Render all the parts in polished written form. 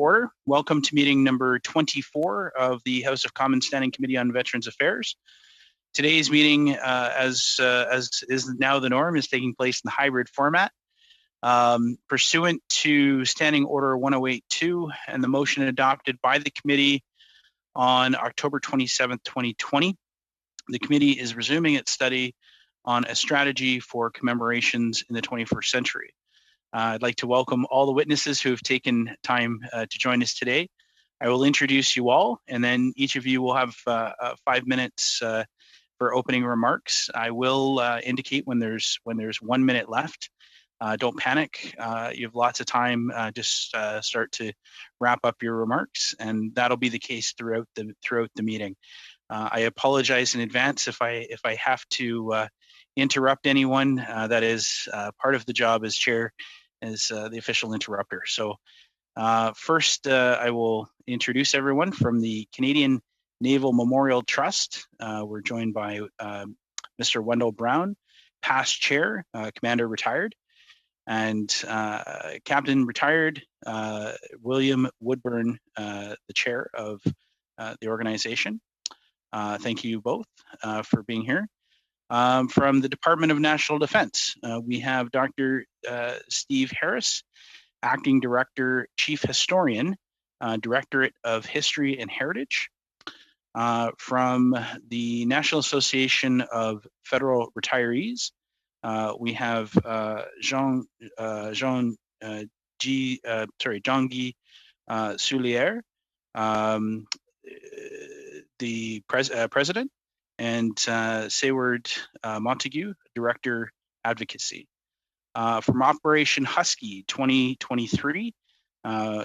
order. Welcome to meeting number 24 of the House of Commons Standing Committee on Veterans Affairs. Today's meeting, as is now the norm, is taking place in the hybrid format. Pursuant to Standing Order 1082 and the motion adopted by the committee on October 27th, 2020, the committee is resuming its study on a strategy for commemorations in the 21st century. I'd like to welcome all the witnesses who have taken time to join us today. I will introduce you all, and then each of you will have 5 minutes for opening remarks. I will indicate when there's 1 minute left. Don't panic. You have lots of time. Just start to wrap up your remarks, and that'll be the case throughout the meeting. I apologize in advance if I have to interrupt anyone. That is part of the job as chair, as the official interrupter. So first, I will introduce everyone from the Canadian Naval Memorial Trust. We're joined by Mr. Wendell Brown, past chair, commander retired, and Captain retired William Woodburn, the chair of the organization. Thank you both for being here. From the Department of National Defense, we have Dr. Steve Harris, Acting Director, Chief Historian, Directorate of History and Heritage. From the National Association of Federal Retirees, we have Jean-Guy Soulière, the president, and Sayward Montague, Director, Advocacy. From Operation Husky 2023,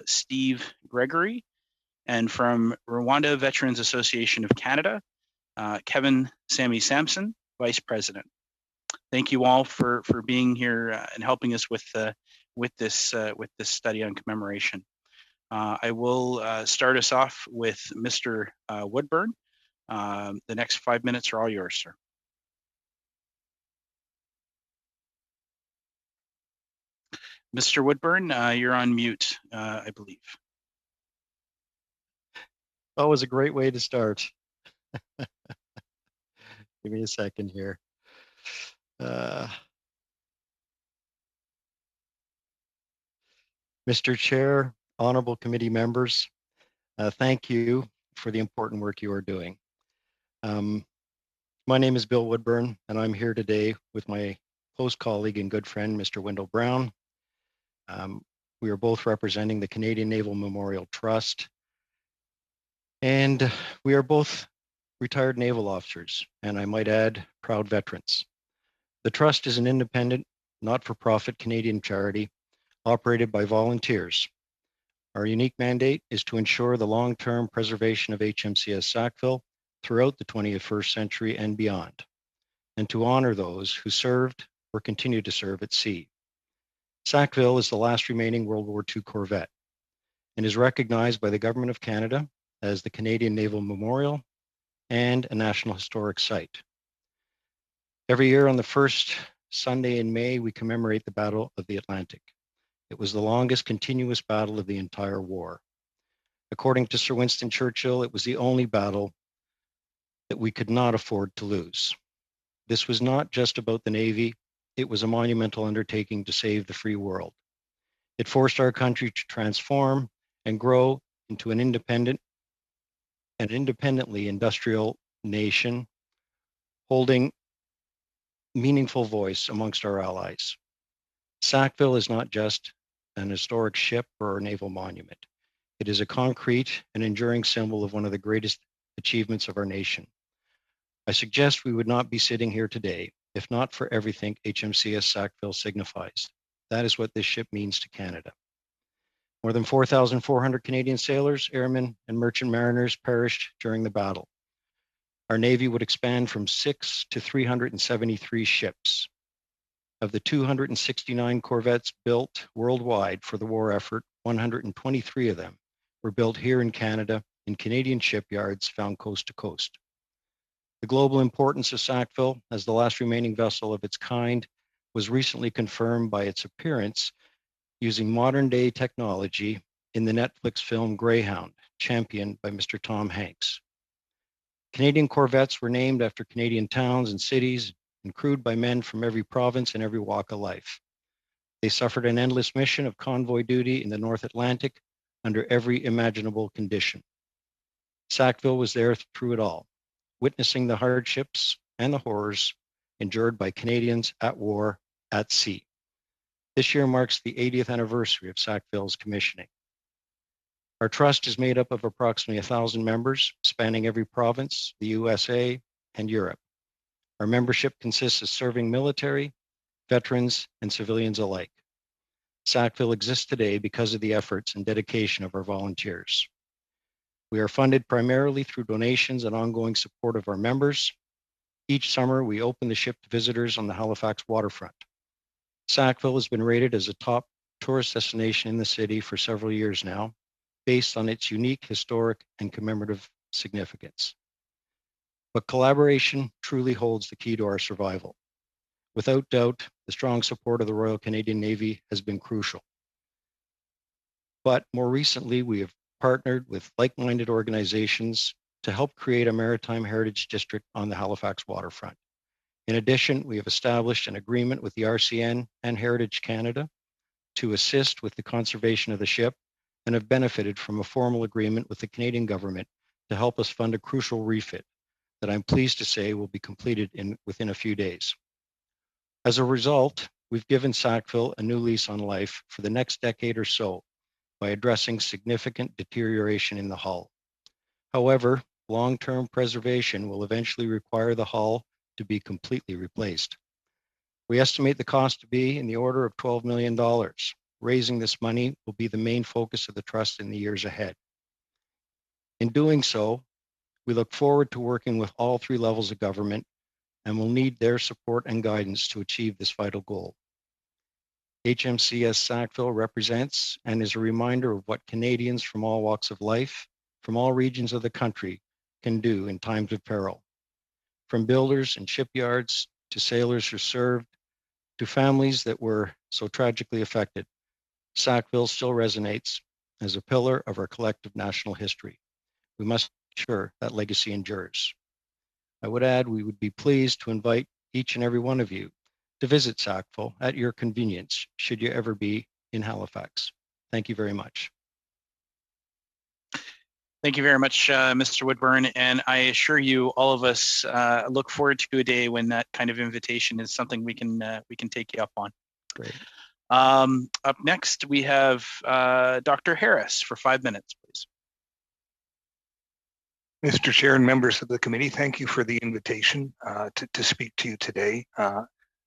Steve Gregory, and from Rwanda Veterans Association of Canada, Kevin Sammy Sampson, Vice President. Thank you all for being here and helping us with this study on commemoration. I will start us off with Mr. Woodburn. The next 5 minutes are all yours, sir. Mr. Woodburn, you're on mute, I believe. That was a great way to start. Give me a second here. Mr. Chair, honorable committee members, thank you for the important work you are doing. My name is Bill Woodburn, and I'm here today with my close colleague and good friend, Mr. Wendell Brown. We are both representing the Canadian Naval Memorial Trust, and we are both retired naval officers, and I might add, proud veterans. The Trust is an independent, not-for-profit Canadian charity operated by volunteers. Our unique mandate is to ensure the long-term preservation of HMCS Sackville throughout the 21st century and beyond, and to honor those who served or continue to serve at sea. Sackville is the last remaining World War II corvette and is recognized by the Government of Canada as the Canadian Naval Memorial and a National Historic Site. Every year on the first Sunday in May, we commemorate the Battle of the Atlantic. It was the longest continuous battle of the entire war. According to Sir Winston Churchill, it was the only battle that we could not afford to lose. This was not just about the Navy, it was a monumental undertaking to save the free world. It forced our country to transform and grow into an independently industrial nation, holding meaningful voice amongst our allies. Sackville is not just an historic ship or a naval monument. It is a concrete and enduring symbol of one of the greatest achievements of our nation. I suggest we would not be sitting here today if not for everything HMCS Sackville signifies. That is what this ship means to Canada. More than 4,400 Canadian sailors, airmen, and merchant mariners perished during the battle. Our Navy would expand from 6 to 373 ships. Of the 269 corvettes built worldwide for the war effort, 123 of them were built here in Canada in Canadian shipyards found coast to coast. The global importance of Sackville as the last remaining vessel of its kind was recently confirmed by its appearance using modern day technology in the Netflix film Greyhound, championed by Mr. Tom Hanks. Canadian corvettes were named after Canadian towns and cities and crewed by men from every province and every walk of life. They suffered an endless mission of convoy duty in the North Atlantic under every imaginable condition. Sackville was there through it all, witnessing the hardships and the horrors endured by Canadians at war at sea. This year marks the 80th anniversary of Sackville's commissioning. Our trust is made up of approximately 1,000 members spanning every province, the USA, and Europe. Our membership consists of serving military, veterans, and civilians alike. Sackville exists today because of the efforts and dedication of our volunteers. We are funded primarily through donations and ongoing support of our members. Each summer, we open the ship to visitors on the Halifax waterfront. Sackville has been rated as a top tourist destination in the city for several years now, based on its unique historic and commemorative significance. But collaboration truly holds the key to our survival. Without doubt, the strong support of the Royal Canadian Navy has been crucial. But more recently, we have partnered with like-minded organizations to help create a maritime heritage district on the Halifax waterfront. In addition, we have established an agreement with the RCN and Heritage Canada to assist with the conservation of the ship and have benefited from a formal agreement with the Canadian government to help us fund a crucial refit that I'm pleased to say will be completed within a few days. As a result, we've given Sackville a new lease on life for the next decade or so by addressing significant deterioration in the hull. However, long-term preservation will eventually require the hull to be completely replaced. We estimate the cost to be in the order of $12 million. Raising this money will be the main focus of the trust in the years ahead. In doing so, we look forward to working with all three levels of government and will need their support and guidance to achieve this vital goal. HMCS Sackville represents and is a reminder of what Canadians from all walks of life, from all regions of the country, can do in times of peril. From builders and shipyards to sailors who served, to families that were so tragically affected, Sackville still resonates as a pillar of our collective national history. We must ensure that legacy endures. I would add, we would be pleased to invite each and every one of you to visit Sackville at your convenience, should you ever be in Halifax. Thank you very much. Thank you very much, Mr. Woodburn. And I assure you, all of us look forward to a day when that kind of invitation is something we can take you up on. Great. Up next, we have Dr. Harris for 5 minutes, please. Mr. Chair and members of the committee, thank you for the invitation to speak to you today,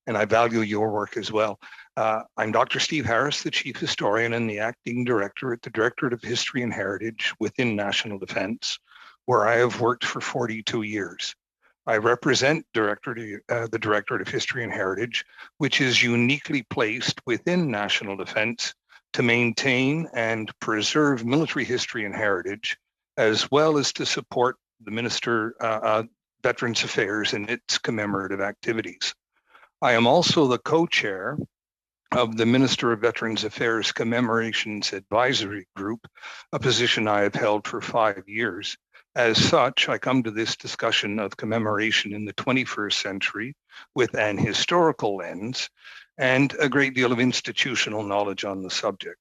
and I value your work as well. I'm Dr. Steve Harris, the Chief Historian and the Acting Director at the Directorate of History and Heritage within National Defence, where I have worked for 42 years. I represent the Directorate of History and Heritage, which is uniquely placed within National Defence to maintain and preserve military history and heritage, as well as to support the Minister Veterans Affairs in its commemorative activities. I am also the co-chair of the Minister of Veterans Affairs Commemorations Advisory Group, a position I have held for 5 years. As such, I come to this discussion of commemoration in the 21st century with an historical lens and a great deal of institutional knowledge on the subject.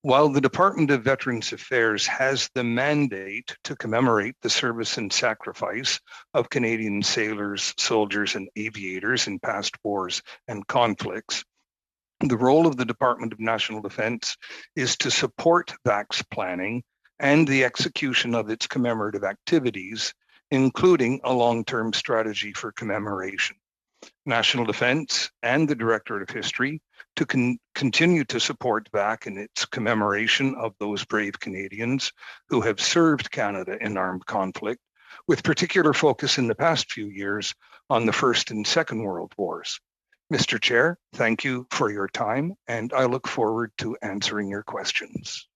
While the Department of Veterans Affairs has the mandate to commemorate the service and sacrifice of Canadian sailors, soldiers, and aviators in past wars and conflicts, the role of the Department of National Defence is to support VAC's planning and the execution of its commemorative activities, including a long-term strategy for commemoration. National Defence and the Directorate of History to continue to support VAC in its commemoration of those brave Canadians who have served Canada in armed conflict, with particular focus in the past few years on the First and Second World Wars. Mr. Chair, thank you for your time, and I look forward to answering your questions.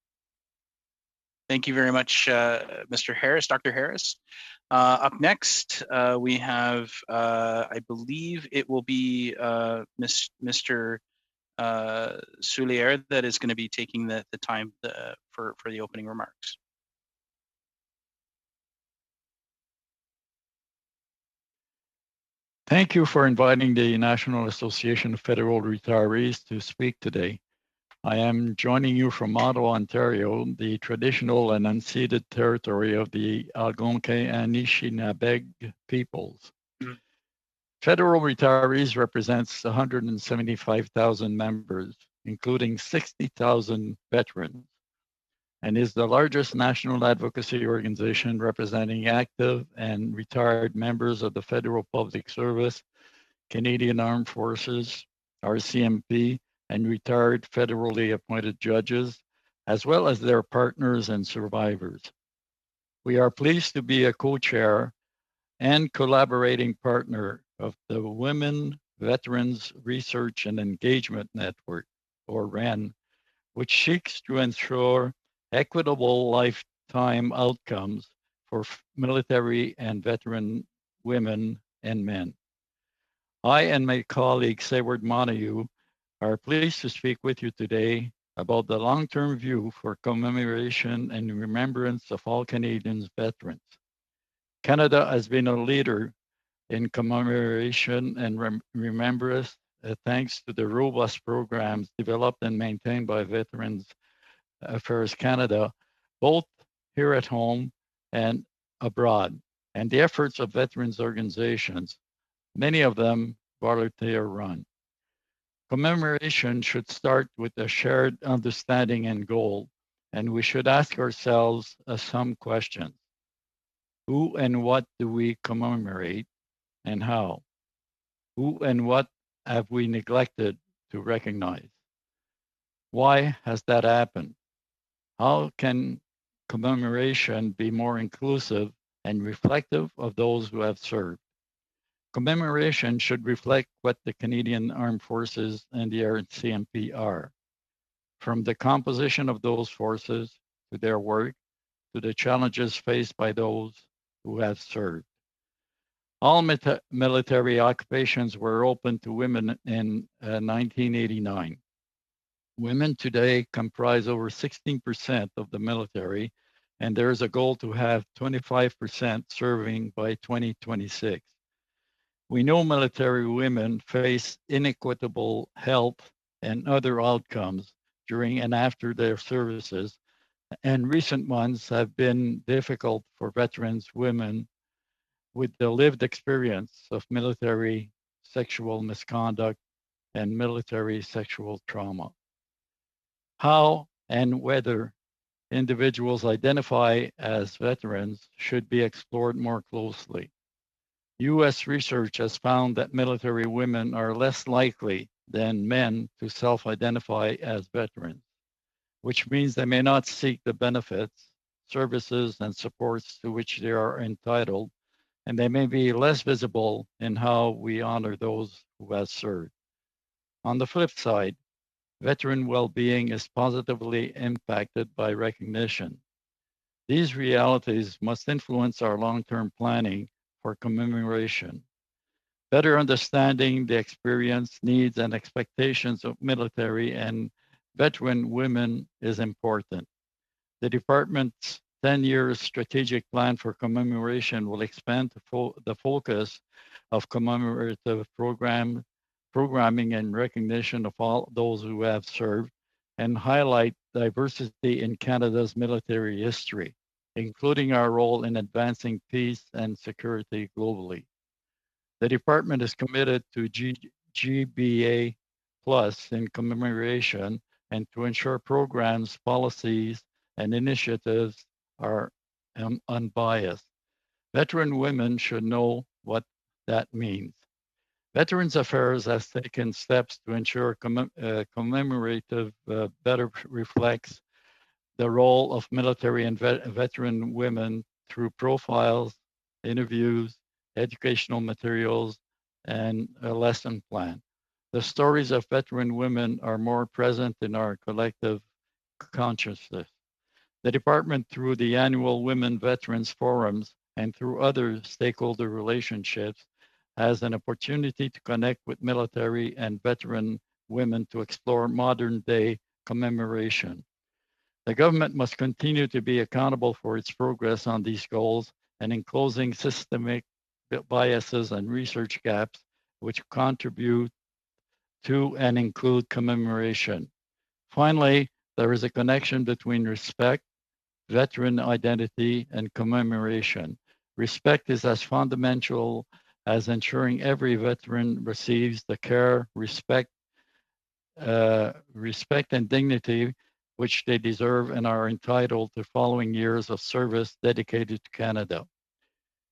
Thank you very much, Mr. Harris, Dr. Harris. Up next, we have, I believe it will be Mr. Soulier that is going to be taking the time for the opening remarks. Thank you for inviting the National Association of Federal Retirees to speak today. I am joining you from Ottawa, Ontario, the traditional and unceded territory of the Algonquin and Anishinaabe peoples. Mm. Federal Retirees represents 175,000 members, including 60,000 veterans, and is the largest national advocacy organization representing active and retired members of the Federal Public Service, Canadian Armed Forces, RCMP, and retired federally appointed judges, as well as their partners and survivors. We are pleased to be a co-chair and collaborating partner of the Women Veterans Research and Engagement Network, or WREN, which seeks to ensure equitable lifetime outcomes for military and veteran women and men. I and my colleague, Seward Montague, are pleased to speak with you today about the long-term view for commemoration and remembrance of all Canadians veterans. Canada has been a leader in commemoration and remembrance thanks to the robust programs developed and maintained by Veterans Affairs Canada, both here at home and abroad, and the efforts of veterans organizations, many of them volunteer run. Commemoration should start with a shared understanding and goal, and we should ask ourselves some questions. Who and what do we commemorate, and how? Who and what have we neglected to recognize? Why has that happened? How can commemoration be more inclusive and reflective of those who have served? Commemoration should reflect what the Canadian Armed Forces and the RCMP are, from the composition of those forces to their work to the challenges faced by those who have served. All military occupations were open to women in 1989. Women today comprise over 16% of the military, and there is a goal to have 25% serving by 2026. We know military women face inequitable health and other outcomes during and after their services, and recent months have been difficult for veterans women with the lived experience of military sexual misconduct and military sexual trauma. How and whether individuals identify as veterans should be explored more closely. US research has found that military women are less likely than men to self-identify as veterans, which means they may not seek the benefits, services, and supports to which they are entitled, and they may be less visible in how we honor those who have served. On the flip side, veteran well-being is positively impacted by recognition. These realities must influence our long-term planning for commemoration. Better understanding the experience, needs, and expectations of military and veteran women is important. The department's 10-year strategic plan for commemoration will expand the focus of commemorative programming and recognition of all those who have served and highlight diversity in Canada's military history, including our role in advancing peace and security globally. The department is committed to GBA Plus in commemoration and to ensure programs, policies, and initiatives are unbiased. Veteran women should know what that means. Veterans Affairs has taken steps to ensure commemorative better reflects the role of military and veteran women through profiles, interviews, educational materials, and a lesson plan. The stories of veteran women are more present in our collective consciousness. The department, through the annual Women Veterans Forums and through other stakeholder relationships, has an opportunity to connect with military and veteran women to explore modern day commemoration. The government must continue to be accountable for its progress on these goals and in closing systemic biases and research gaps which contribute to and include commemoration. Finally, there is a connection between respect, veteran identity, and commemoration. Respect is as fundamental as ensuring every veteran receives the care, respect and dignity which they deserve and are entitled to following years of service dedicated to Canada.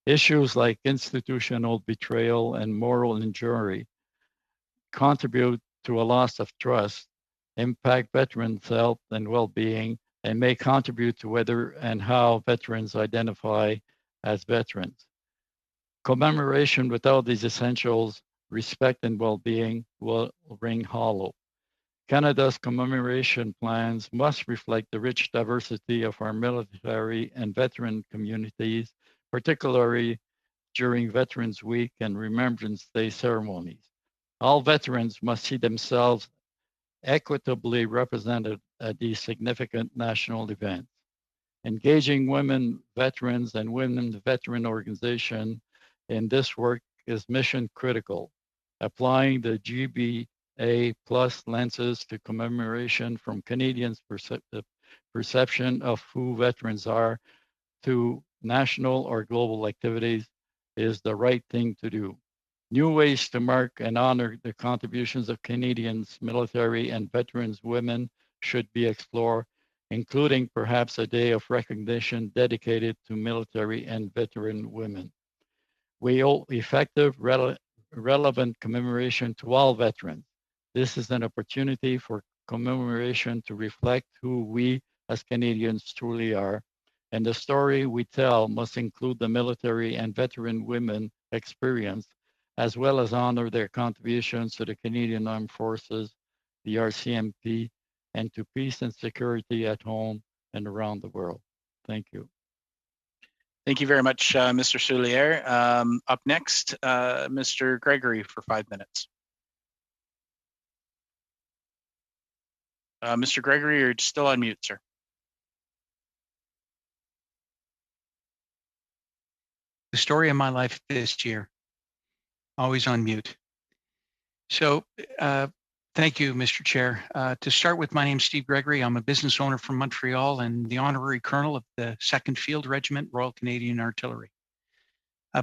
Issues like institutional betrayal and moral injury contribute to a loss of trust, impact veterans' health and well-being, and may contribute to whether and how veterans identify as veterans. Commemoration without these essentials, respect and well-being, will ring hollow. Canada's commemoration plans must reflect the rich diversity of our military and veteran communities, particularly during Veterans Week and Remembrance Day ceremonies. All veterans must see themselves equitably represented at these significant national events. Engaging women veterans and women veteran organizations in this work is mission critical. Applying the GBA plus lenses to commemoration from Canadians' perception of who veterans are to national or global activities is the right thing to do. New ways to mark and honor the contributions of Canadians, military and veterans women should be explored, including perhaps a day of recognition dedicated to military and veteran women. We owe effective, relevant commemoration to all veterans. This is an opportunity for commemoration to reflect who we as Canadians truly are, and the story we tell must include the military and veteran women experience, as well as honor their contributions to the Canadian Armed Forces, the RCMP, and to peace and security at home and around the world. Thank you. Thank you very much, Mr. Soulier. Up next, Mr. Gregory for 5 minutes. Mr. Gregory, you're still on mute, sir. The story of my life this year, always on mute. So thank you, Mr. Chair. To start with, my name's Steve Gregory. I'm a business owner from Montreal and the honorary colonel of the 2nd Field Regiment, Royal Canadian Artillery.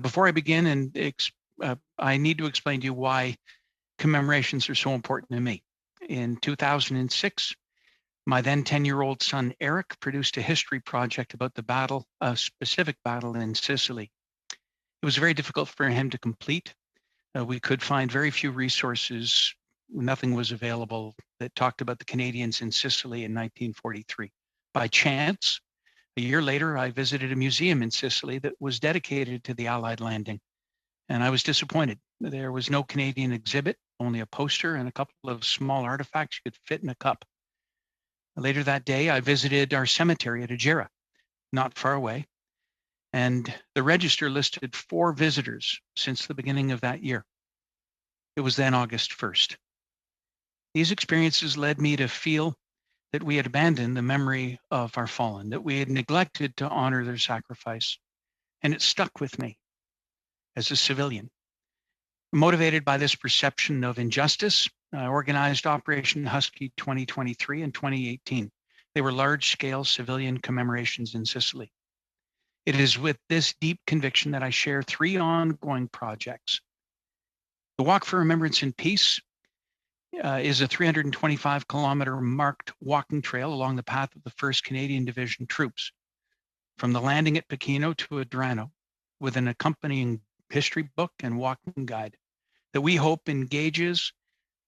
Before I begin, I need to explain to you why commemorations are so important to me. In 2006, my then 10-year-old son, Eric, produced a history project about the battle, a specific battle in Sicily. It was very difficult for him to complete. We could find very few resources. Nothing was available that talked about the Canadians in Sicily in 1943. By chance, a year later, I visited a museum in Sicily that was dedicated to the Allied landing, and I was disappointed. There was no Canadian exhibit, only a poster and a couple of small artifacts you could fit in a cup. Later that day, I visited our cemetery at Ajira, not far away, and the register listed 4 visitors since the beginning of that year. It was then August 1st. These experiences led me to feel that we had abandoned the memory of our fallen, that we had neglected to honor their sacrifice, and it stuck with me as a civilian. Motivated by this perception of injustice, I organized Operation Husky 2023 and 2018. They were large-scale civilian commemorations in Sicily. It is with this deep conviction that I share 3 ongoing projects. The Walk for Remembrance and Peace is a 325-kilometer marked walking trail along the path of the 1st Canadian Division troops, from the landing at Pechino to Adrano, with an accompanying history book and walking guide that we hope engages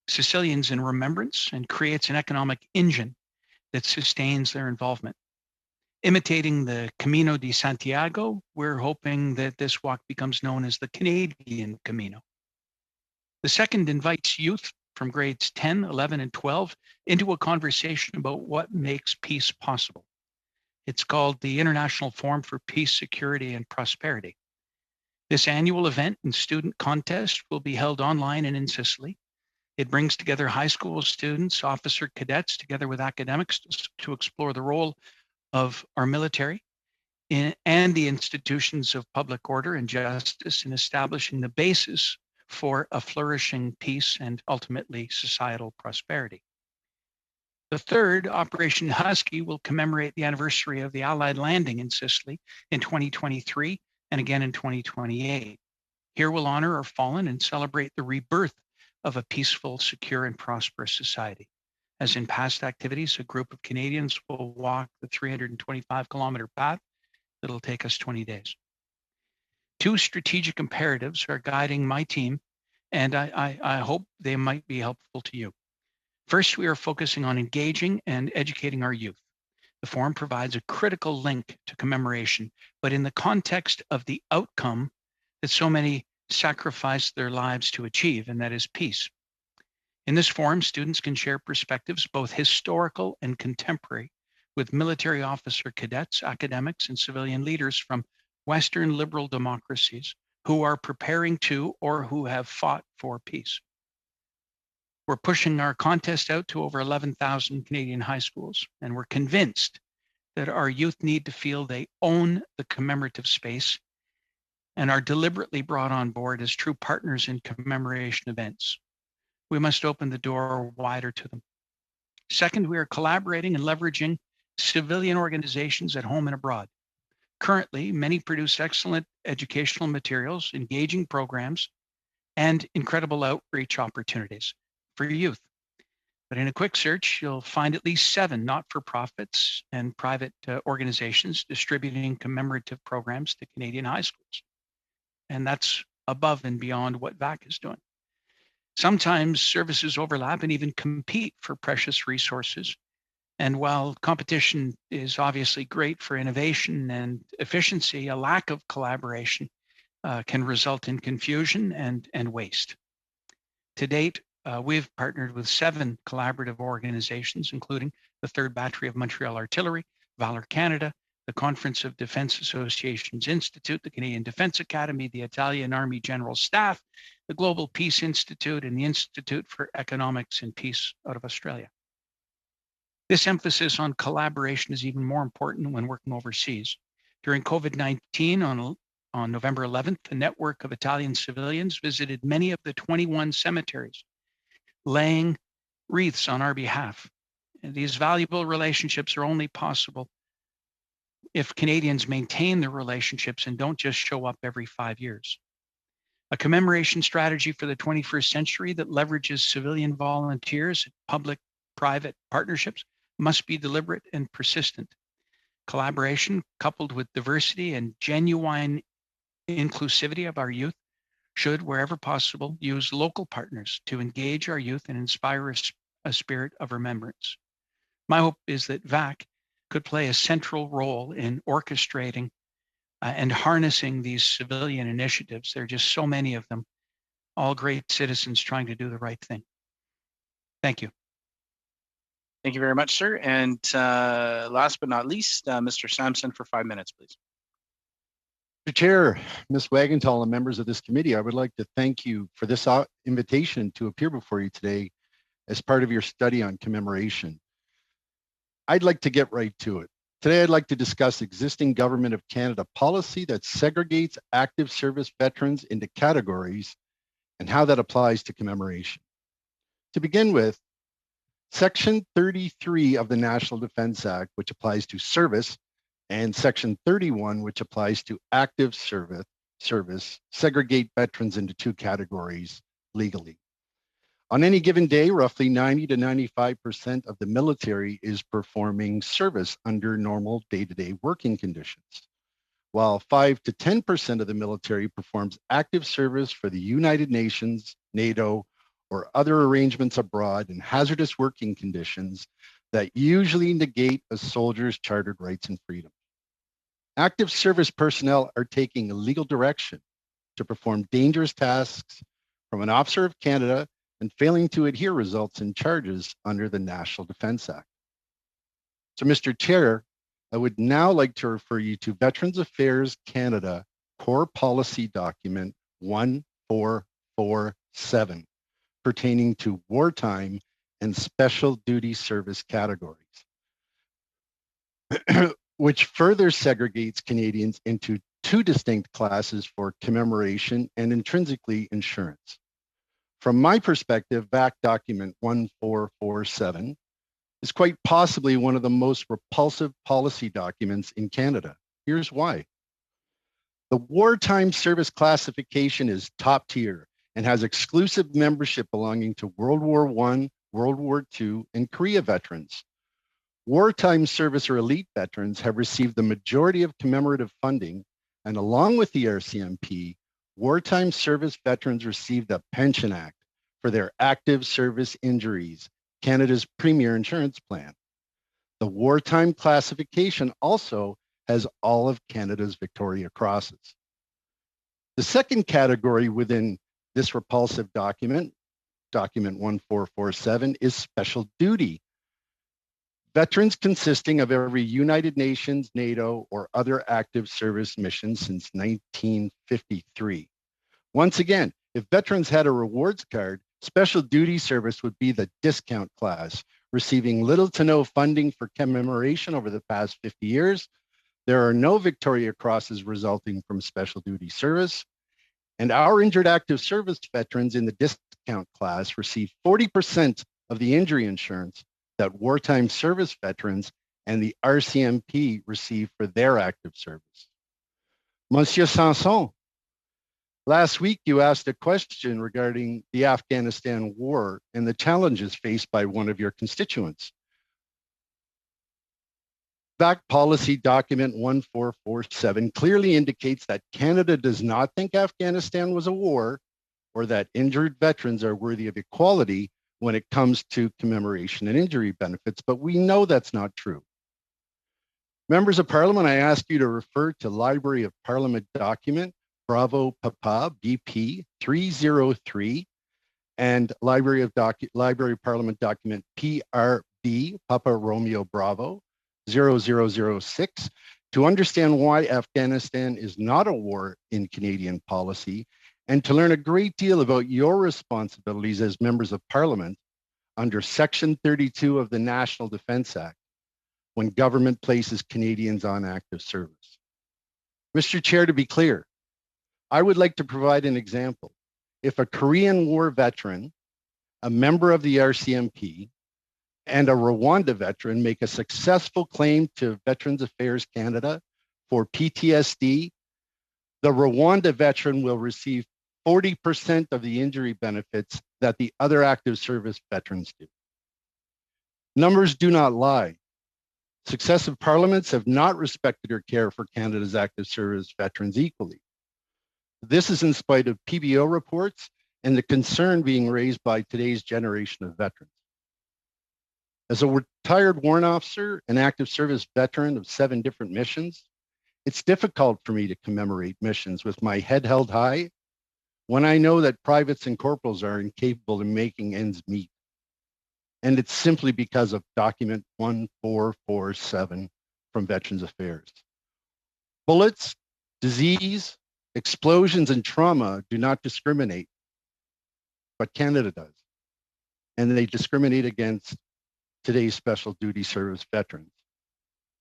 Sicilians in remembrance and creates an economic engine that sustains their involvement. Imitating the Camino de Santiago, we're hoping that this walk becomes known as the Canadian Camino. The second invites youth from grades 10, 11, and 12 into a conversation about what makes peace possible. It's called the International Forum for Peace, Security, and Prosperity. This annual event and student contest will be held online and in Sicily. It brings together high school students, officer cadets, together with academics to explore the role of our military and the institutions of public order and justice in establishing the basis for a flourishing peace and ultimately societal prosperity. The third, Operation Husky, will commemorate the anniversary of the Allied landing in Sicily in 2023 and again in 2028. Here we'll honor our fallen and celebrate the rebirth of a peaceful, secure, and prosperous society. As in past activities, a group of Canadians will walk the 325-kilometer path that'll take us 20 days. Two strategic imperatives are guiding my team, and I hope they might be helpful to you. First, we are focusing on engaging and educating our youth. The forum provides a critical link to commemoration, but in the context of the outcome that so many sacrifice their lives to achieve, and that is peace. In this forum, students can share perspectives, both historical and contemporary, with military officer cadets, academics, and civilian leaders from Western liberal democracies who are preparing to or who have fought for peace. We're pushing our contest out to over 11,000 Canadian high schools, and we're convinced that our youth need to feel they own the commemorative space and are deliberately brought on board as true partners in commemoration events. We must open the door wider to them. Second, we are collaborating and leveraging civilian organizations at home and abroad. Currently, many produce excellent educational materials, engaging programs, and incredible outreach opportunities for youth. But in a quick search, you'll find at least 7 not-for-profits and private organizations distributing commemorative programs to Canadian high schools. And that's above and beyond what VAC is doing. Sometimes services overlap and even compete for precious resources. And while competition is obviously great for innovation and efficiency, a lack of collaboration can result in confusion and waste. To date, we've partnered with 7 collaborative organizations, including the 3rd Battery of Montreal Artillery, Valor Canada, the Conference of Defence Associations Institute, the Canadian Defence Academy, the Italian Army General Staff, the Global Peace Institute, and the Institute for Economics and Peace out of Australia. This emphasis on collaboration is even more important when working overseas. During COVID-19 on November 11th, a network of Italian civilians visited many of the 21 cemeteries, laying wreaths on our behalf. And these valuable relationships are only possible if Canadians maintain their relationships and don't just show up every 5 years. A commemoration strategy for the 21st century that leverages civilian volunteers, public-private partnerships must be deliberate and persistent. Collaboration, coupled with diversity and genuine inclusivity of our youth, should, wherever possible, use local partners to engage our youth and inspire a spirit of remembrance. My hope is that VAC could play a central role in orchestrating and harnessing these civilian initiatives. There are just so many of them, all great citizens trying to do the right thing. Thank you. Thank you very much, sir. And last but not least, Mr. Sampson for 5 minutes, please. Mr. Chair, Ms. Wagenthal, and members of this committee, I would like to thank you for this invitation to appear before you today as part of your study on commemoration. I'd like to get right to it. Today, I'd like to discuss existing Government of Canada policy that segregates active service veterans into categories and how that applies to commemoration. To begin with, Section 33 of the National Defence Act, which applies to service, and Section 31, which applies to active service, segregate veterans into 2 categories legally. On any given day, roughly 90 to 95% of the military is performing service under normal day-to-day working conditions, while 5 to 10% of the military performs active service for the United Nations, NATO, or other arrangements abroad in hazardous working conditions that usually negate a soldier's chartered rights and freedoms. Active service personnel are taking illegal direction to perform dangerous tasks from an officer of Canada, and failing to adhere results in charges under the National Defence Act. So, Mr. Chair, I would now like to refer you to Veterans Affairs Canada Core Policy Document 1447, pertaining to wartime and special duty service categories, which further segregates Canadians into two distinct classes for commemoration and intrinsically insurance. From my perspective, VAC document 1447 is quite possibly one of the most repulsive policy documents in Canada. Here's why. The wartime service classification is top tier and has exclusive membership belonging to World War I, World War II, and Korea veterans. Wartime service or elite veterans have received the majority of commemorative funding, and along with the RCMP, wartime service veterans received a pension act for their active service injuries, Canada's premier insurance plan. The wartime classification also has all of Canada's Victoria Crosses. The second category within this repulsive document, document 1447, is special duty. Veterans consisting of every United Nations, NATO, or other active service mission since 1953. Once again, if veterans had a rewards card, special duty service would be the discount class, receiving little to no funding for commemoration over the past 50 years. There are no Victoria Crosses resulting from special duty service. And our injured active service veterans in the discount class receive 40% of the injury insurance that wartime service veterans and the RCMP receive for their active service. Monsieur Sanson, last week you asked a question regarding the Afghanistan war and the challenges faced by one of your constituents. VAC policy document 1447 clearly indicates that Canada does not think Afghanistan was a war or that injured veterans are worthy of equality when it comes to commemoration and injury benefits, but we know that's not true. Members of Parliament, I ask you to refer to Library of Parliament document Bravo Papa BP 303 and Library of Parliament document PRB Papa Romeo Bravo 0006 to understand why Afghanistan is not a war in Canadian policy and to learn a great deal about your responsibilities as members of Parliament under Section 32 of the National Defence Act when government places Canadians on active service. Mr. Chair, to be clear, I would like to provide an example. If a Korean War veteran, a member of the RCMP, and a Rwanda veteran make a successful claim to Veterans Affairs Canada for PTSD, the Rwanda veteran will receive 40% of the injury benefits that the other active service veterans do. Numbers do not lie. Successive parliaments have not respected or cared for Canada's active service veterans equally. This is in spite of PBO reports and the concern being raised by today's generation of veterans. As a retired warrant officer and active service veteran of 7 different missions, it's difficult for me to commemorate missions with my head held high when I know that privates and corporals are incapable of making ends meet. And it's simply because of document 1447 from Veterans Affairs. Bullets, disease, explosions, and trauma do not discriminate, but Canada does. And they discriminate against today's special duty service veterans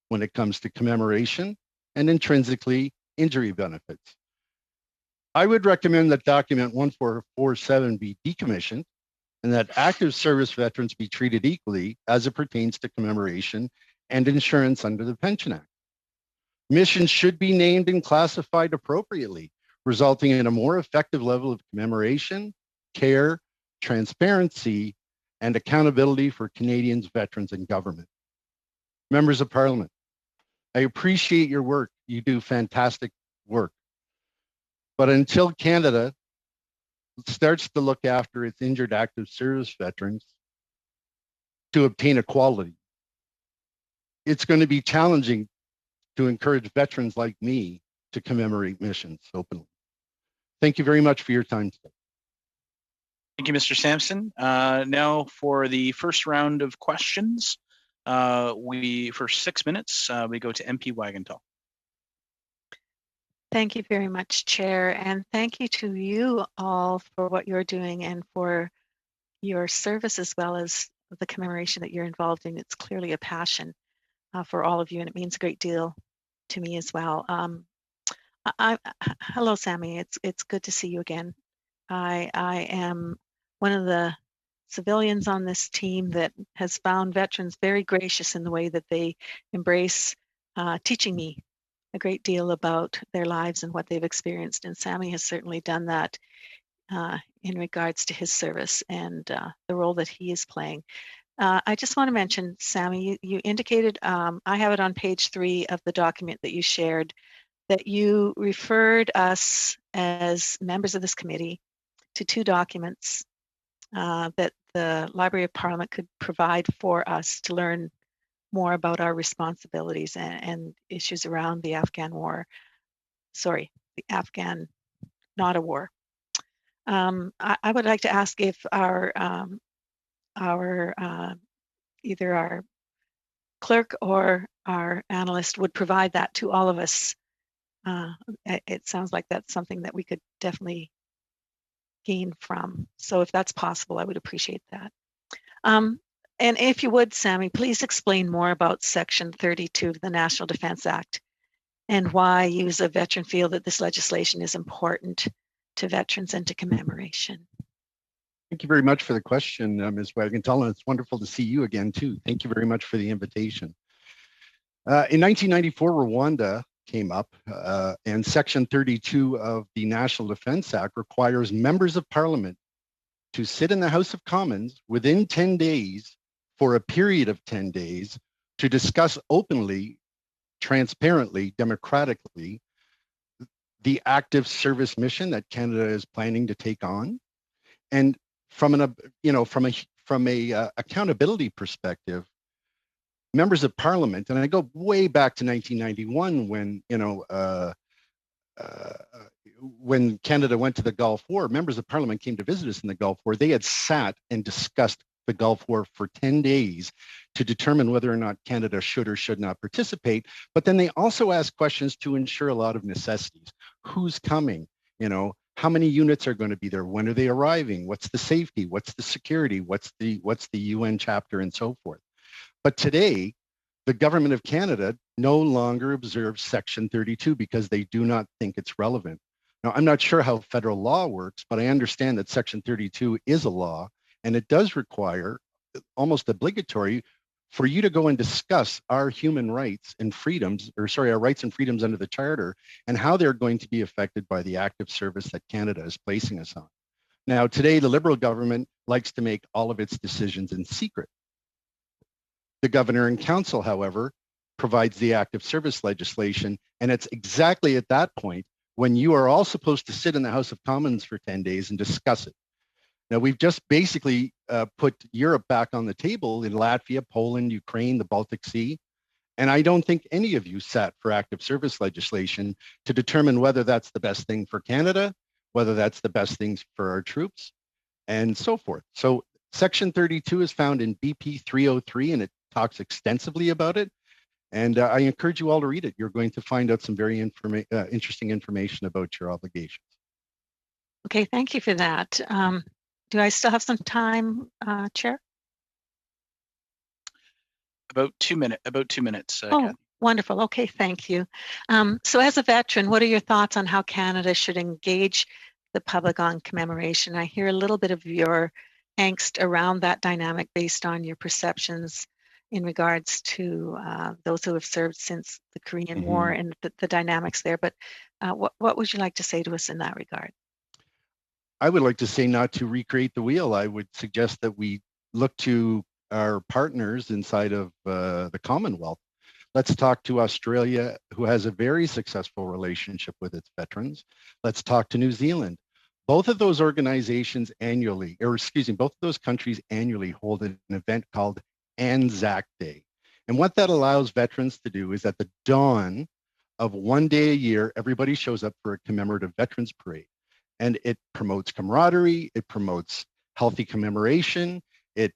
when it comes to commemoration and intrinsically injury benefits. I would recommend that document 1447 be decommissioned and that active service veterans be treated equally as it pertains to commemoration and insurance under the Pension Act. Missions should be named and classified appropriately, resulting in a more effective level of commemoration, care, transparency, and accountability for Canadians, veterans, and government. Members of Parliament, I appreciate your work. You do fantastic work. But until Canada starts to look after its injured active service veterans to obtain equality, it's going to be challenging to encourage veterans like me to commemorate missions openly. Thank you very much for your time today. Thank you, Mr. Sampson. Now for the first round of questions, for 6 minutes, we go to MP Wagenthal. Thank you very much, Chair, and thank you to you all for what you're doing and for your service as well as the commemoration that you're involved in. It's clearly a passion for all of you, and it means a great deal to me as well. Hello, Sammy. It's good to see you again. I am one of the civilians on this team that has found veterans very gracious in the way that they embrace teaching me a great deal about their lives and what they've experienced. And Sammy has certainly done that in regards to his service and the role that he is playing. I just want to mention, Sammy, you indicated, I have it on page 3 of the document that you shared, that you referred us as members of this committee to 2 documents that the Library of Parliament could provide for us to learn more about our responsibilities and issues around the Afghan war. Sorry, the Afghan, not a war. I would like to ask if our either our clerk or our analyst would provide that to all of us. It sounds like that's something that we could definitely gain from. So if that's possible, I would appreciate that. And if you would, Sammy, please explain more about Section 32 of the National Defense Act and why you as a veteran feel that this legislation is important to veterans and to commemoration. Thank you very much for the question, Ms. Wagentall, and it's wonderful to see you again, too. Thank you very much for the invitation. In 1994, Rwanda came up, and Section 32 of the National Defense Act requires members of Parliament to sit in the House of Commons within 10 days for a period of 10 days to discuss openly, transparently, democratically, the active service mission that Canada is planning to take on. And from a accountability perspective, members of Parliament, and I go way back to 1991 when Canada went to the Gulf War, members of Parliament came to visit us in the Gulf War. They had sat and discussed the Gulf War for 10 days to determine whether or not Canada should or should not participate. But then they also asked questions to ensure a lot of necessities. Who's coming? How many units are going to be there? When are they arriving? What's the safety? What's the security? What's the UN chapter and so forth? But today, the government of Canada no longer observes Section 32 because they do not think it's relevant. Now, I'm not sure how federal law works, but I understand that Section 32 is a law, and it does require, almost obligatory, for you to go and discuss our human rights and freedoms, our rights and freedoms under the Charter, and how they're going to be affected by the active service that Canada is placing us on. Now, today, the Liberal government likes to make all of its decisions in secret. The Governor and Council, however, provides the active service legislation, and it's exactly at that point when you are all supposed to sit in the House of Commons for 10 days and discuss it. Now, we've just basically put Europe back on the table in Latvia, Poland, Ukraine, the Baltic Sea, and I don't think any of you sat for active service legislation to determine whether that's the best thing for Canada, whether that's the best things for our troops, and so forth. So Section 32 is found in BP 303, and it talks extensively about it. And I encourage you all to read it. You're going to find out some very interesting information about your obligations. Okay, thank you for that. Do I still have some time, Chair? About 2 minutes. Oh, wonderful. Okay, thank you. So as a veteran, what are your thoughts on how Canada should engage the public on commemoration? I hear a little bit of your angst around that dynamic based on your perceptions in regards to those who have served since the Korean War and the dynamics there. But what would you like to say to us in that regard? I would like to say not to recreate the wheel. I would suggest that we look to our partners inside of the Commonwealth. Let's talk to Australia, who has a very successful relationship with its veterans. Let's talk to New Zealand. Both of those organizations annually, both of those countries annually hold an event called Anzac Day. And what that allows veterans to do is at the dawn of one day a year, everybody shows up for a commemorative veterans parade. And it promotes camaraderie, it promotes healthy commemoration, it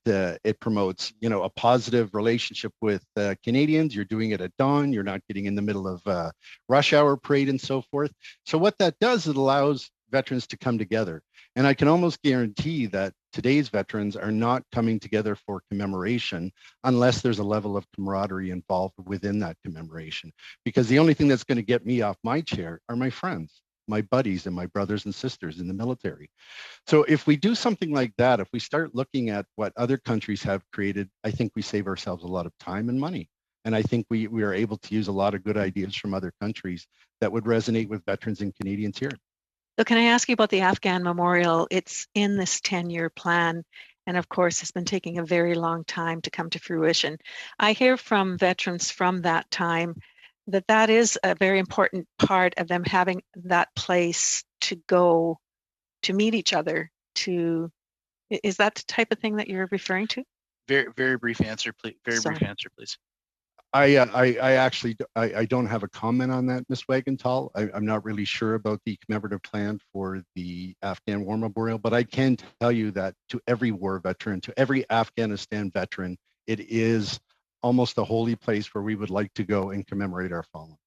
promotes, a positive relationship with Canadians. You're doing it at dawn, you're not getting in the middle of rush hour parade and so forth. So what that does, it allows veterans to come together. And I can almost guarantee that today's veterans are not coming together for commemoration unless there's a level of camaraderie involved within that commemoration. Because the only thing that's going to get me off my chair are my friends, my buddies, and my brothers and sisters in the military. So if we do something like that, if we start looking at what other countries have created, I think we save ourselves a lot of time and money. And I think we are able to use a lot of good ideas from other countries that would resonate with veterans and Canadians here. So can I ask you about the Afghan Memorial? It's in this 10-year plan, and of course, it's been taking a very long time to come to fruition. I hear from veterans from that time that that is a very important part of them having that place to go to meet each other. Is that the type of thing that you're referring to? Very brief answer, please. Sorry. Brief answer, please. I actually don't have a comment on that, Ms. Wagenthal. I'm not really sure about the commemorative plan for the Afghan War Memorial, but I can tell you that to every war veteran, to every Afghanistan veteran, it is almost a holy place where we would like to go and commemorate our fallen.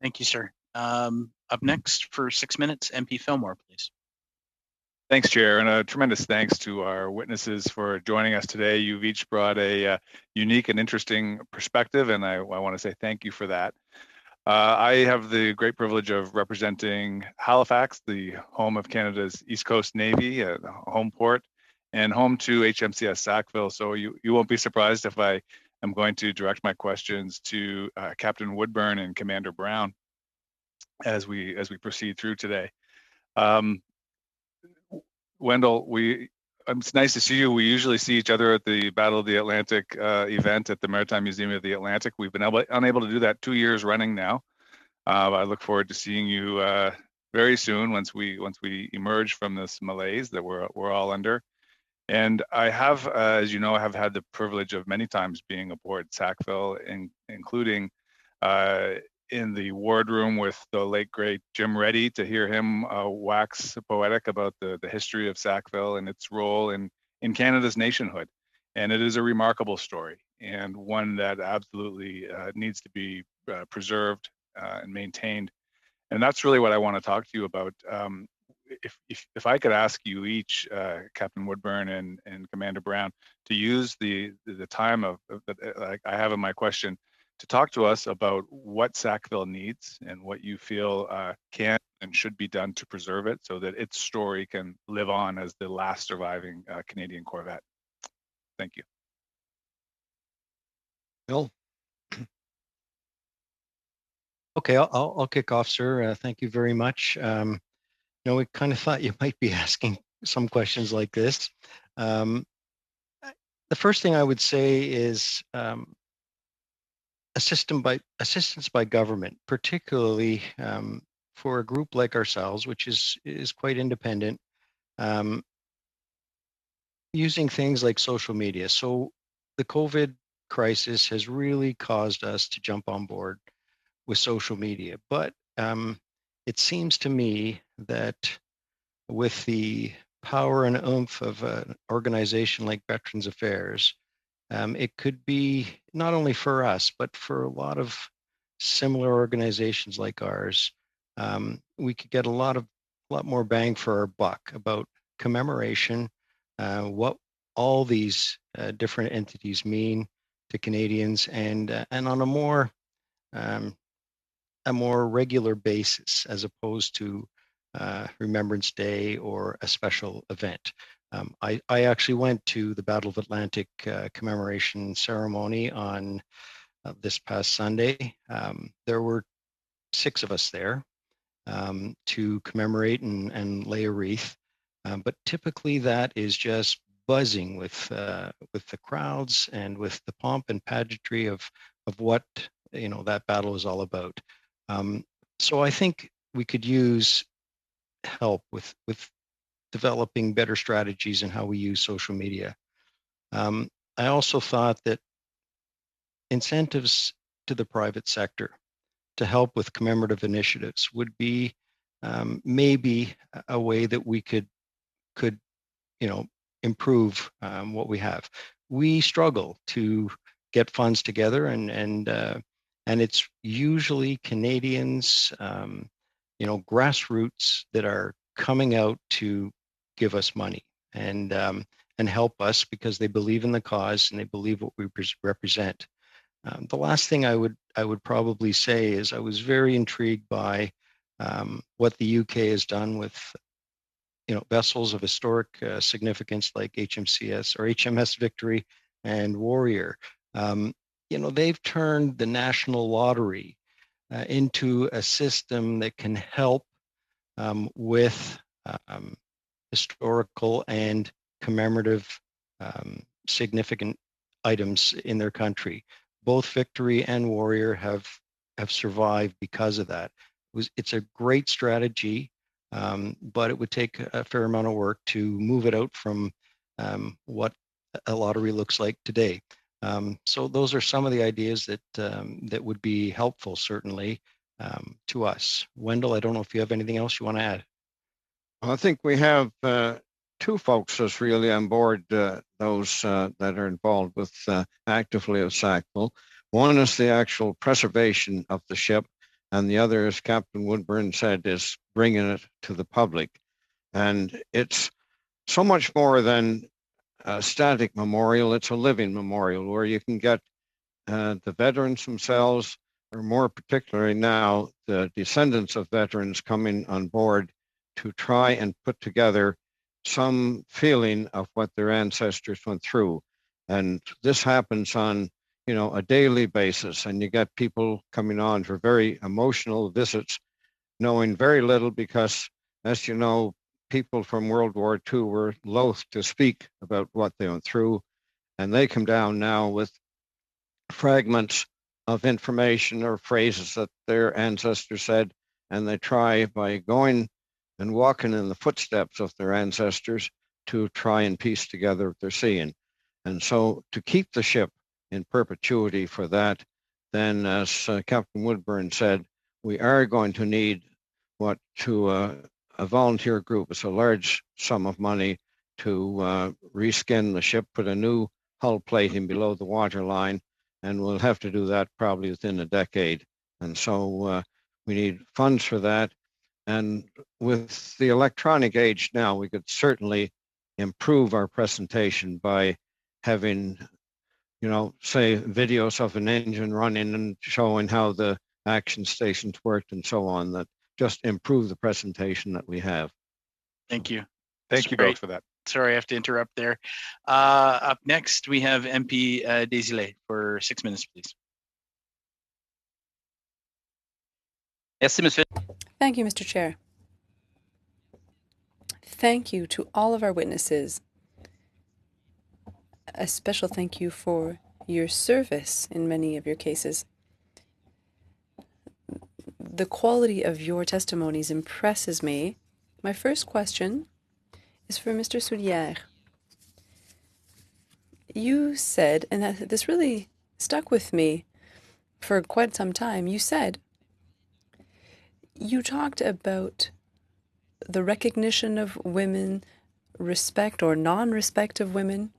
Thank you, sir. Up next for 6 minutes, MP Fillmore, please. Thanks, Chair, and a tremendous thanks to our witnesses for joining us today. You've each brought a unique and interesting perspective, and I want to say thank you for that. I have the great privilege of representing Halifax, the home of Canada's East Coast Navy, home port, and home to HMCS Sackville. So you won't be surprised if I am going to direct my questions to Captain Woodburn and Commander Brown as we proceed through today. Wendell, it's nice to see you. We usually see each other at the Battle of the Atlantic event at the Maritime Museum of the Atlantic. We've been unable to do that 2 years running now. I look forward to seeing you very soon once we emerge from this malaise that we're all under. And I have, as you know, I have had the privilege of many times being aboard Sackville, including in the wardroom with the late great Jim Reddy, to hear him wax poetic about the history of Sackville and its role in Canada's nationhood. And it is a remarkable story, and one that absolutely needs to be preserved and maintained. And that's really what I want to talk to you about. If I could ask you each, Captain Woodburn and Commander Brown, to use the time that I have in my question to talk to us about what Sackville needs and what you feel can and should be done to preserve it so that its story can live on as the last surviving Canadian corvette. Thank you. Bill? Okay, I'll kick off, sir. Thank you very much. We kind of thought you might be asking some questions like this. The first thing I would say is assistance by government, particularly for a group like ourselves, which is quite independent, using things like social media. So the COVID crisis has really caused us to jump on board with social media. But it seems to me that with the power and oomph of an organization like Veterans Affairs, it could be not only for us, but for a lot of similar organizations like ours, we could get a lot more bang for our buck about commemoration, what all these different entities mean to Canadians, and on a more regular basis, as opposed to Remembrance Day or a special event. I actually went to the Battle of Atlantic commemoration ceremony on this past Sunday. There were 6 of us there to commemorate and lay a wreath. But typically that is just buzzing with the crowds and with the pomp and pageantry of what that battle is all about. So I think we could use help with developing better strategies in how we use social media. I also thought that incentives to the private sector to help with commemorative initiatives would be maybe a way that we could improve what we have. We struggle to get funds together, and it's usually Canadians, grassroots that are coming out to give us money and help us because they believe in the cause and they believe what we represent. The last thing I would probably say is I was very intrigued by what the UK has done with vessels of historic significance like HMCS or HMS Victory and Warrior. They've turned the national lottery into a system that can help with historical and commemorative significant items in their country. Both Victory and Warrior have survived because of that. It's a great strategy, but it would take a fair amount of work to move it out from what a lottery looks like today. So those are some of the ideas that would be helpful, certainly, to us. Wendell, I don't know if you have anything else you want to add. I think we have two folks that's really on board, those that are involved with actively of Sackville. One is the actual preservation of the ship, and the other, as Captain Woodburn said, is bringing it to the public. And it's so much more than a static memorial, it's a living memorial where you can get the veterans themselves, or more particularly now, the descendants of veterans coming on board to try and put together some feeling of what their ancestors went through. And this happens on, a daily basis, and you get people coming on for very emotional visits, knowing very little because, as you know, people from World War II were loath to speak about what they went through, and they come down now with fragments of information or phrases that their ancestors said, and they try, by going and walking in the footsteps of their ancestors, to try and piece together what they're seeing. And so to keep the ship in perpetuity for that, then as Captain Woodburn said, we are going to need what to a volunteer group is a large sum of money to reskin the ship, put a new hull plating below the waterline, and we'll have to do that probably within a decade. And so we need funds for that. And with the electronic age now, we could certainly improve our presentation by having, say, videos of an engine running and showing how the action stations worked and so on, that just improve the presentation that we have. Thank you. Thank you both for that. Sorry, I have to interrupt there. Up next, we have MP Desilets for 6 minutes, please. Thank you, Mr. Chair. Thank you to all of our witnesses. A special thank you for your service in many of your cases. The quality of your testimonies impresses me. My first question is for Mr. Soulière. You said, and this really stuck with me for quite some time, you talked about the recognition of women, respect or non-respect of women.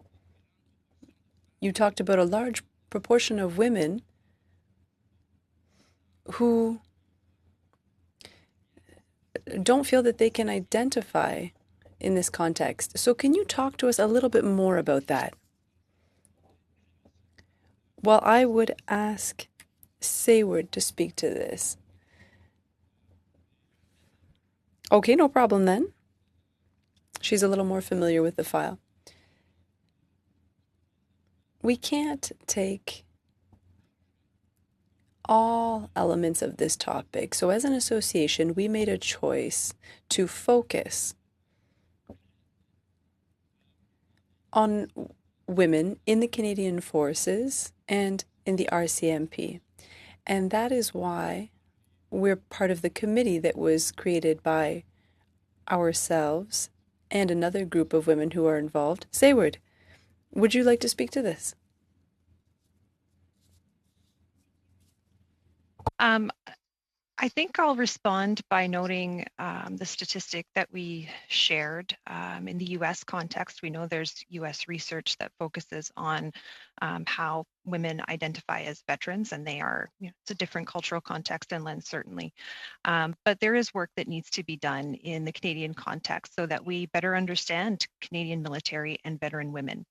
You talked about a large proportion of women who don't feel that they can identify in this context. So can you talk to us a little bit more about that? Well, I would ask Sayward to speak to this. Okay, no problem then. She's a little more familiar with the file. We can't take all elements of this topic. So as an association, we made a choice to focus on women in the Canadian Forces and in the RCMP. And that is why we're part of the committee that was created by ourselves and another group of women who are involved. Sayward, would you like to speak to this? I I think I'll respond by noting the statistic that we shared in the US context. We know there's US research that focuses on how women identify as veterans, and they are, it's a different cultural context and lens, certainly. But there is work that needs to be done in the Canadian context so that we better understand Canadian military and veteran women.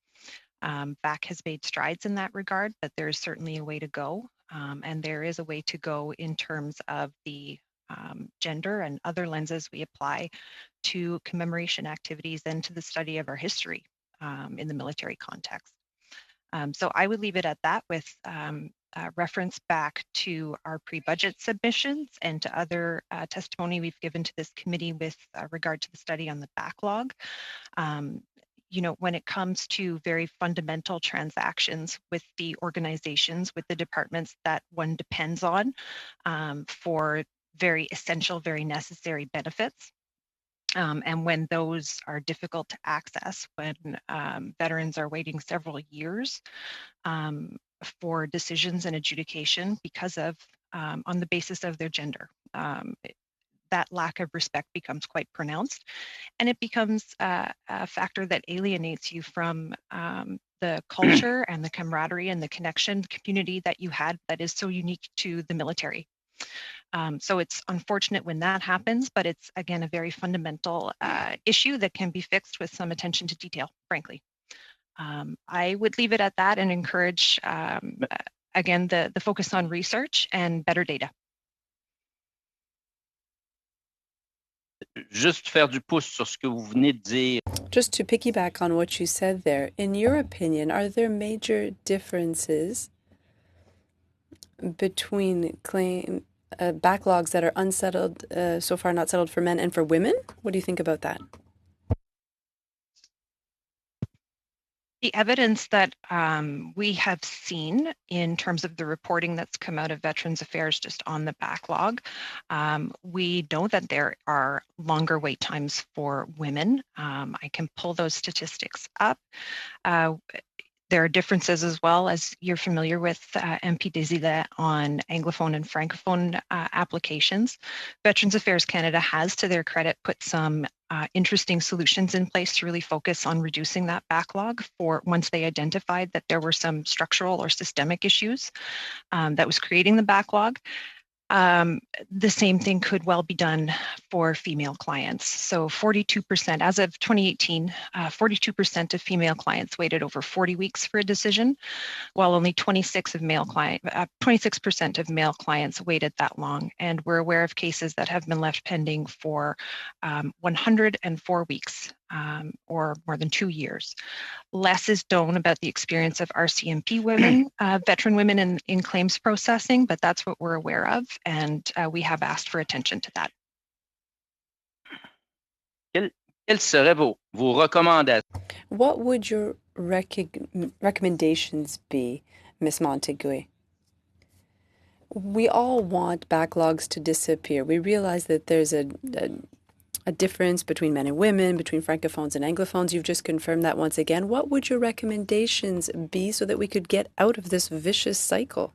VAC has made strides in that regard, but there is certainly a way to go. And there is a way to go in terms of the gender and other lenses we apply to commemoration activities and to the study of our history in the military context. So I would leave it at that with reference back to our pre-budget submissions and to other testimony we've given to this committee with regard to the study on the backlog. When it comes to very fundamental transactions with the organizations, with the departments that one depends on for very essential, very necessary benefits. And when those are difficult to access, when veterans are waiting several years for decisions and adjudication because of, on the basis of their gender. That lack of respect becomes quite pronounced, and it becomes a factor that alienates you from the culture and the camaraderie and the connection, community that you had that is so unique to the military. So it's unfortunate when that happens, but it's, again, a very fundamental issue that can be fixed with some attention to detail, frankly. I would leave it at that and encourage, again, the focus on research and better data. Juste faire du pouce sur ce que vous venez de dire. Just to piggyback on what you said there, in your opinion, are there major differences between backlogs that are unsettled, so far not settled for men and for women? What do you think about that? The evidence that we have seen in terms of the reporting that's come out of Veterans Affairs just on the backlog, we know that there are longer wait times for women. I can pull those statistics up. There are differences as well, as you're familiar with MP Desile on Anglophone and Francophone applications. Veterans Affairs Canada has, to their credit, put some interesting solutions in place to really focus on reducing that backlog for once they identified that there were some structural or systemic issues that was creating the backlog. The same thing could well be done for female clients. So 42%, as of 2018, 42% of female clients waited over 40 weeks for a decision, while only 26% of male clients waited that long. And we're aware of cases that have been left pending for 104 weeks or more than 2 years. Less is known about the experience of RCMP women, veteran women in claims processing, but that's what we're aware of, and we have asked for attention to that. Quelles seraient vos recommandations? What would your recommendations be, Ms. Montague? We all want backlogs to disappear. We realize that there's a difference between men and women, between francophones and anglophones. You've just confirmed that once again. What would your recommendations be so that we could get out of this vicious cycle?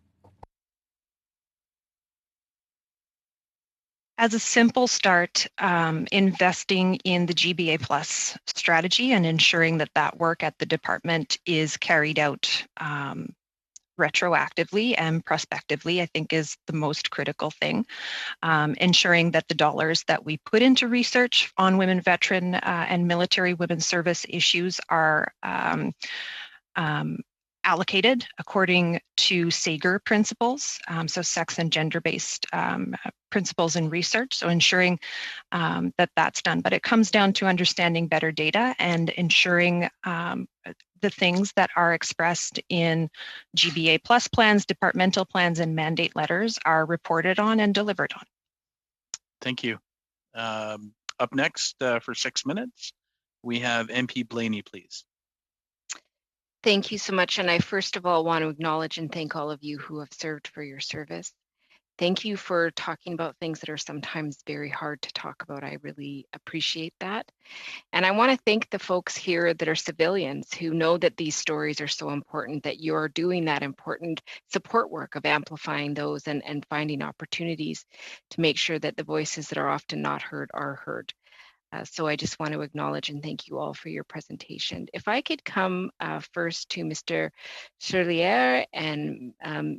As a simple start, investing in the GBA Plus strategy and ensuring that that work at the department is carried out retroactively and prospectively, I think, is the most critical thing. Ensuring that the dollars that we put into research on women veteran and military women's service issues are allocated according to SAGR principles, so sex and gender-based principles in research, so ensuring that that's done. But it comes down to understanding better data and ensuring the things that are expressed in GBA Plus plans, departmental plans, and mandate letters are reported on and delivered on. Thank you. Up next for 6 minutes, we have MP Blaney, please. Thank you so much. And I first of all want to acknowledge and thank all of you who have served for your service. Thank you for talking about things that are sometimes very hard to talk about. I really appreciate that. And I want to thank the folks here that are civilians who know that these stories are so important, that you're doing that important support work of amplifying those and finding opportunities to make sure that the voices that are often not heard are heard. So I just want to acknowledge and thank you all for your presentation. If I could come first to Mr. Churlier and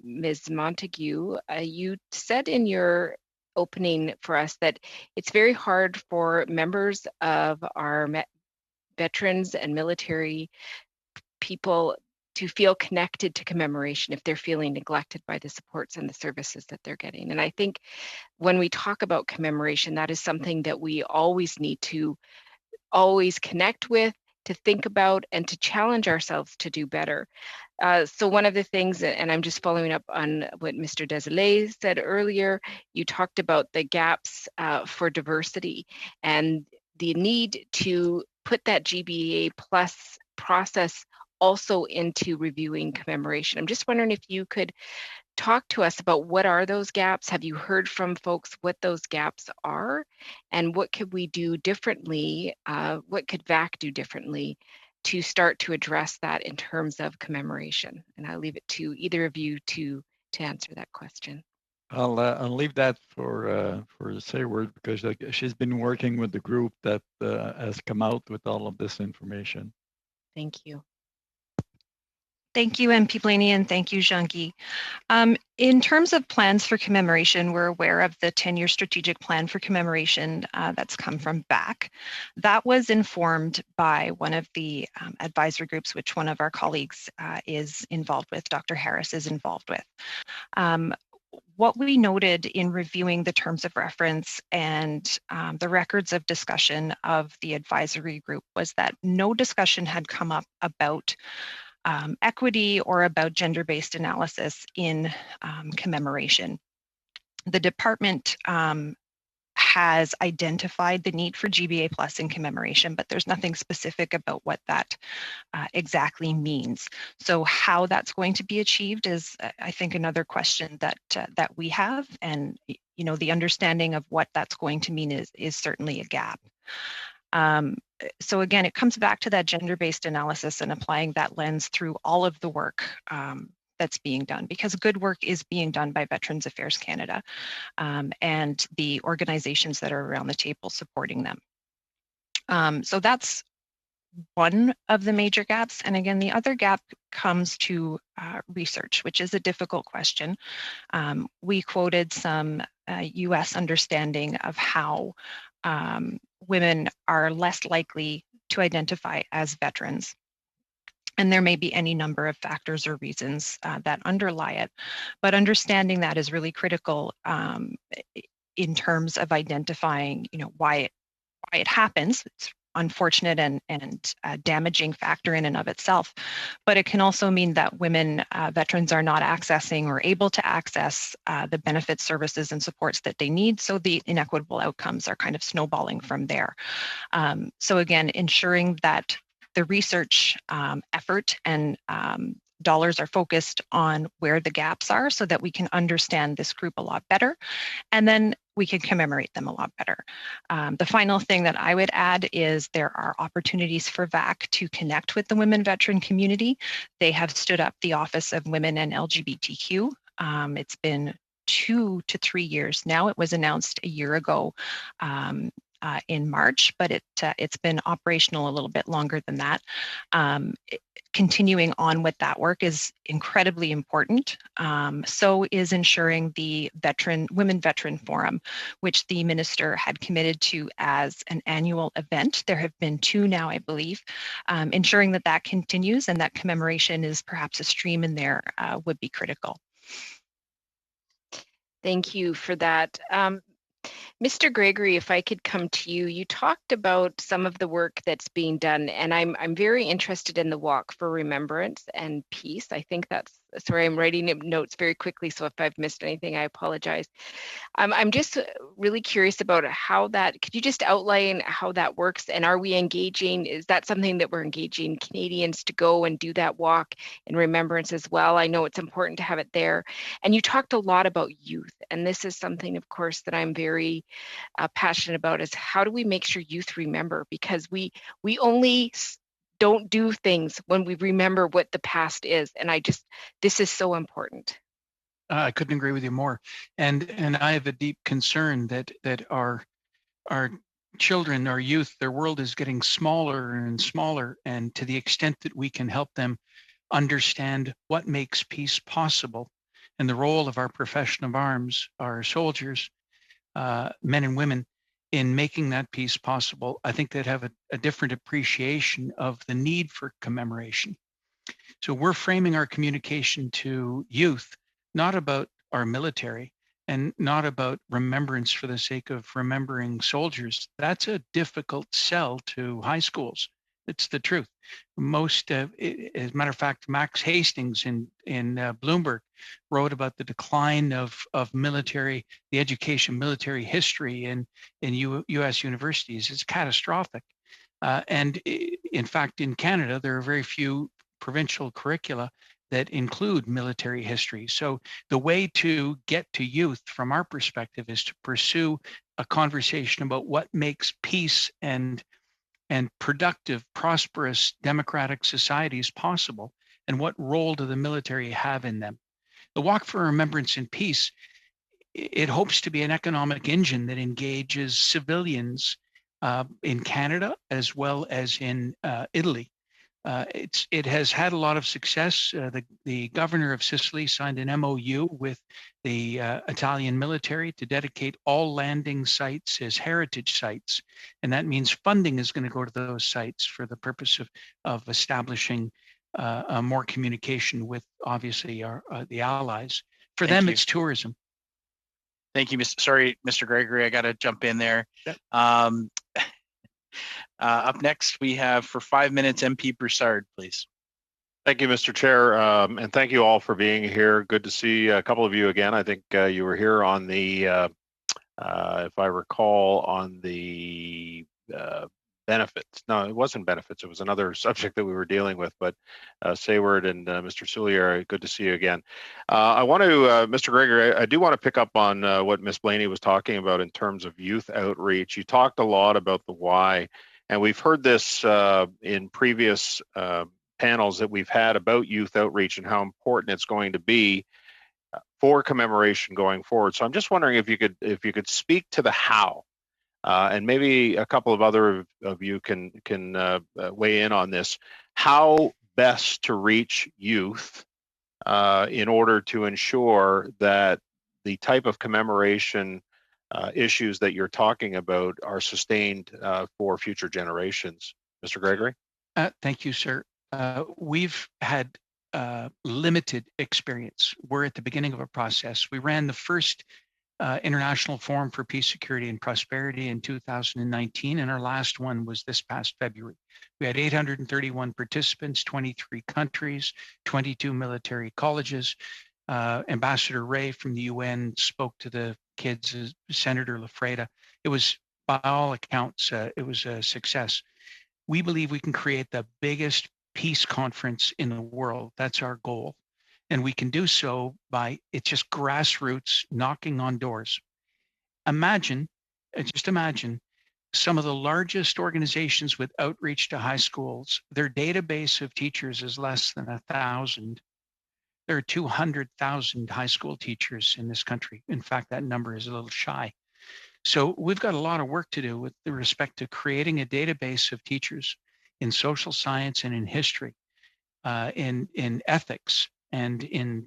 Ms. Montague, you said in your opening for us that it's very hard for members of our veterans and military people to feel connected to commemoration if they're feeling neglected by the supports and the services that they're getting. And I think when we talk about commemoration, that is something that we always need to always connect with, to think about, and to challenge ourselves to do better. So one of the things, and I'm just following up on what Mr. Desilets said earlier, you talked about the gaps for diversity and the need to put that GBA plus process also into reviewing commemoration. I'm just wondering if you could talk to us about what are those gaps? Have you heard from folks what those gaps are? And what could we do differently? What could VAC do differently to start to address that in terms of commemoration? And I'll leave it to either of you to answer that question. I'll leave that for Sayward, because she's been working with the group that has come out with all of this information. Thank you. Thank you, MP Blaney, and thank you, Jean-Guy. In terms of plans for commemoration, we're aware of the 10-year strategic plan for commemoration that's come from BAC. That was informed by one of the advisory groups, which one of our colleagues is involved with, Dr. Harris is involved with. What we noted in reviewing the terms of reference and the records of discussion of the advisory group was that no discussion had come up about equity or about gender-based analysis in commemoration. The department has identified the need for GBA plus in commemoration, but there's nothing specific about what that exactly means. So how that's going to be achieved is, I think, another question that that we have, and the understanding of what that's going to mean is certainly a gap. So again, it comes back to that gender-based analysis and applying that lens through all of the work that's being done, because good work is being done by Veterans Affairs Canada and the organizations that are around the table supporting them. So that's one of the major gaps. And again, the other gap comes to research, which is a difficult question. We quoted some US understanding of how women are less likely to identify as veterans. And there may be any number of factors or reasons that underlie it, but understanding that is really critical in terms of identifying, why it happens. It's unfortunate and damaging factor in and of itself, but it can also mean that women veterans are not accessing or able to access the benefits, services, and supports that they need. So the inequitable outcomes are kind of snowballing from there. So again, ensuring that the research effort and dollars are focused on where the gaps are so that we can understand this group a lot better, and then we can commemorate them a lot better. The final thing that I would add is there are opportunities for VAC to connect with the women veteran community. They have stood up the Office of Women and LGBTQ. It's been 2 to 3 years now. It was announced a year ago in March, but it's been operational a little bit longer than that. Continuing on with that work is incredibly important. So is ensuring the Women Veteran Forum, which the minister had committed to as an annual event. There have been 2 now, I believe. Ensuring that that continues and that commemoration is perhaps a stream in there would be critical. Thank you for that. Mr. Gregory, if I could come to you, you talked about some of the work that's being done, and I'm very interested in the Walk for Remembrance and Peace. I think that's Sorry, I'm writing notes very quickly, so if I've missed anything, I apologize. I'm just really curious about how that, could you just outline how that works, and are we engaging, is that something that we're engaging Canadians to go and do that walk in remembrance as well? I know it's important to have it there. And you talked a lot about youth, and this is something, of course, that I'm very passionate about, is how do we make sure youth remember? Because we only don't do things when we remember what the past is. And this is so important. I couldn't agree with you more. And I have a deep concern that our children, our youth, their world is getting smaller and smaller. And to the extent that we can help them understand what makes peace possible and the role of our profession of arms, our soldiers, men and women, in making that peace possible, I think they'd have a different appreciation of the need for commemoration. So we're framing our communication to youth, not about our military and not about remembrance for the sake of remembering soldiers. That's a difficult sell to high schools. It's the truth. Most, as a matter of fact, Max Hastings in Bloomberg wrote about the decline of military, the education, military history in U.S. universities. It's catastrophic. And in fact, in Canada, there are very few provincial curricula that include military history. So the way to get to youth from our perspective is to pursue a conversation about what makes peace and productive, prosperous, democratic societies possible, and what role do the military have in them. The Walk for Remembrance and Peace, it hopes to be an economic engine that engages civilians in Canada as well as in Italy. It has had a lot of success. The governor of Sicily signed an MOU with the Italian military to dedicate all landing sites as heritage sites. And that means funding is going to go to those sites for the purpose of establishing more communication with, obviously, the allies. For Thank them, you. it's tourism. Thank you, Mr. Gregory. I got to jump in there. Yep. Up next, we have for 5 minutes, MP Broussard, please. Thank you, Mr. Chair, and thank you all for being here. Good to see a couple of you again. I think you were here on the, if I recall, on the benefits. No, it wasn't benefits. It was another subject that we were dealing with, but Sayward and Mr. Soulier, good to see you again. I want to, Mr. Gregory, I do want to pick up on what Ms. Blaney was talking about in terms of youth outreach. You talked a lot about the why, and we've heard this in previous panels that we've had about youth outreach and how important it's going to be for commemoration going forward. So I'm just wondering if you could speak to the how, and maybe a couple of other of you can weigh in on this. How best to reach youth in order to ensure that the type of commemoration issues that you're talking about are sustained for future generations. Mr. Gregory? Thank you, sir. We've had limited experience. We're at the beginning of a process. We ran the first International Forum for Peace, Security, and Prosperity in 2019, and our last one was this past February. We had 831 participants, 23 countries, 22 military colleges. Ambassador Ray from the UN spoke to the kids, Senator Lafreda. It was, by all accounts, it was a success. We believe we can create the biggest peace conference in the world. That's our goal. And we can do so by, it's just grassroots knocking on doors. Just imagine some of the largest organizations with outreach to high schools, their database of teachers is less than 1,000. There are 200,000 high school teachers in this country. In fact, that number is a little shy. So we've got a lot of work to do with respect to creating a database of teachers in social science and in history, in ethics, and in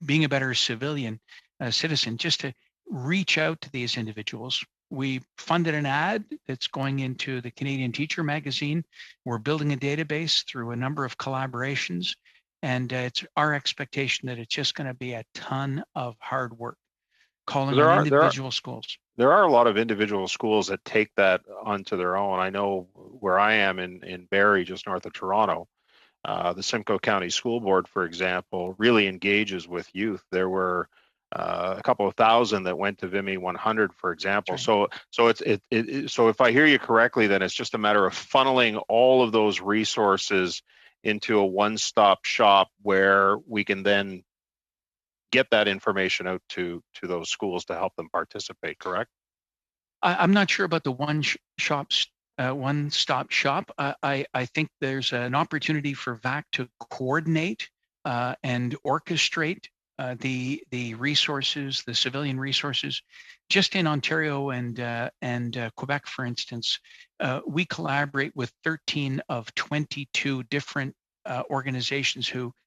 being a better citizen, just to reach out to these individuals. We funded an ad that's going into the Canadian Teacher magazine. We're building a database through a number of collaborations, and it's our expectation that it's just going to be a ton of hard work calling on individual schools. There are a lot of individual schools that take that onto their own. I know where I am in Barrie, just north of Toronto, The Simcoe County School Board, for example, really engages with youth. There were a couple of thousand that went to Vimy 100, for example. Right. So if I hear you correctly, then it's just a matter of funneling all of those resources into a one-stop shop where we can then get that information out to those schools to help them participate, correct? I'm not sure about the one-stop shop. I think there's an opportunity for VAC to coordinate and orchestrate the resources, the civilian resources. Just in Ontario and Quebec, for instance, we collaborate with 13 of 22 different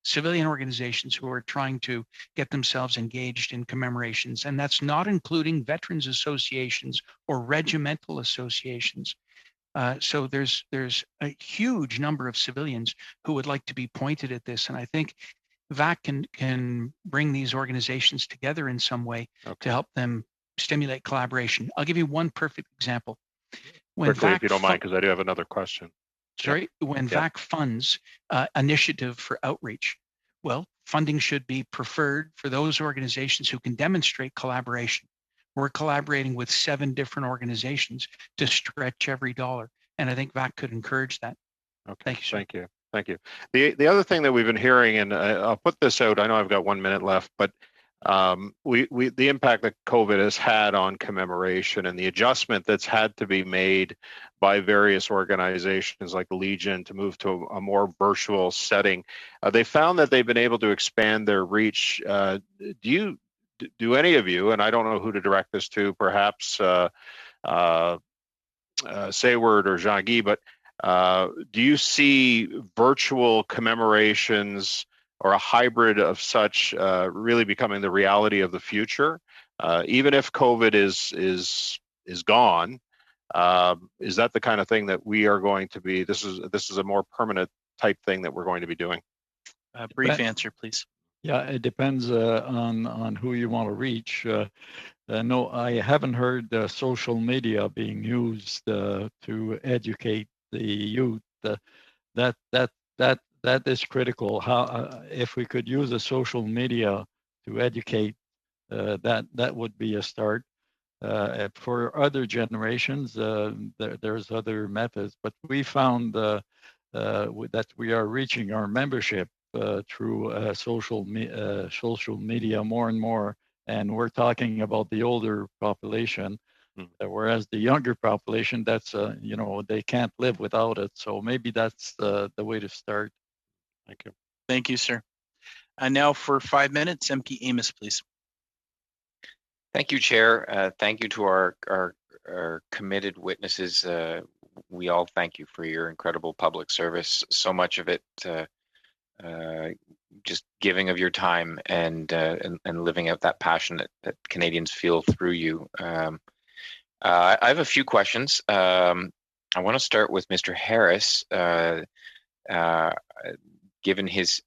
civilian organizations who are trying to get themselves engaged in commemorations. And that's not including veterans associations or regimental associations. So there's a huge number of civilians who would like to be pointed at this. And I think VAC can bring these organizations together in some way to help them stimulate collaboration. I'll give you one perfect example. When Quickly, VAC if you don't mind, because I do have another question. Sorry, when VAC funds initiative for outreach, well, funding should be preferred for those organizations who can demonstrate collaboration. We're collaborating with 7 different organizations to stretch every dollar, and I think VAC could encourage that. Okay, thank you, sir. Thank you. Thank you. The other thing that we've been hearing, and I'll put this out. I know I've got 1 minute left, but the impact that COVID has had on commemoration and the adjustment that's had to be made by various organizations like the Legion to move to a more virtual setting, they found that they've been able to expand their reach. Do any of you, and I don't know who to direct this to, perhaps Sayward or Jean-Guy, but do you see virtual commemorations or a hybrid of such really becoming the reality of the future? Even if COVID is gone, is that the kind of thing that we are going to be? This is a more permanent type thing that we're going to be doing. Brief answer, please. Yeah, it depends on who you want to reach. No, I haven't heard social media being used to educate the youth. That is critical. How if we could use the social media to educate, that would be a start. For other generations, there's other methods, but we found that we are reaching our membership through social media more and more, and we're talking about the older population, whereas the younger population, that's they can't live without it. So maybe that's the way to start. Thank you. Thank you, sir. And now for 5 minutes, MP Amos, please. Thank you, Chair. Thank you to our committed witnesses. We all thank you for your incredible public service. So much of it just giving of your time and living out that passion that Canadians feel through you. I have a few questions. I want to start with Mr. Harris. Given his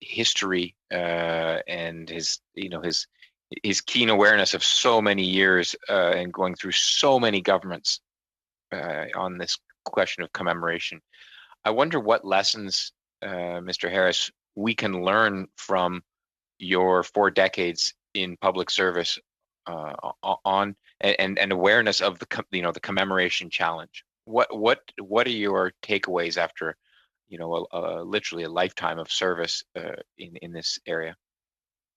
history and his keen awareness of so many years and going through so many governments on this question of commemoration, I wonder what lessons, Mr. Harris, we can learn from your 4 decades in public service on and awareness of the commemoration challenge. What are your takeaways after literally a lifetime of service in this area?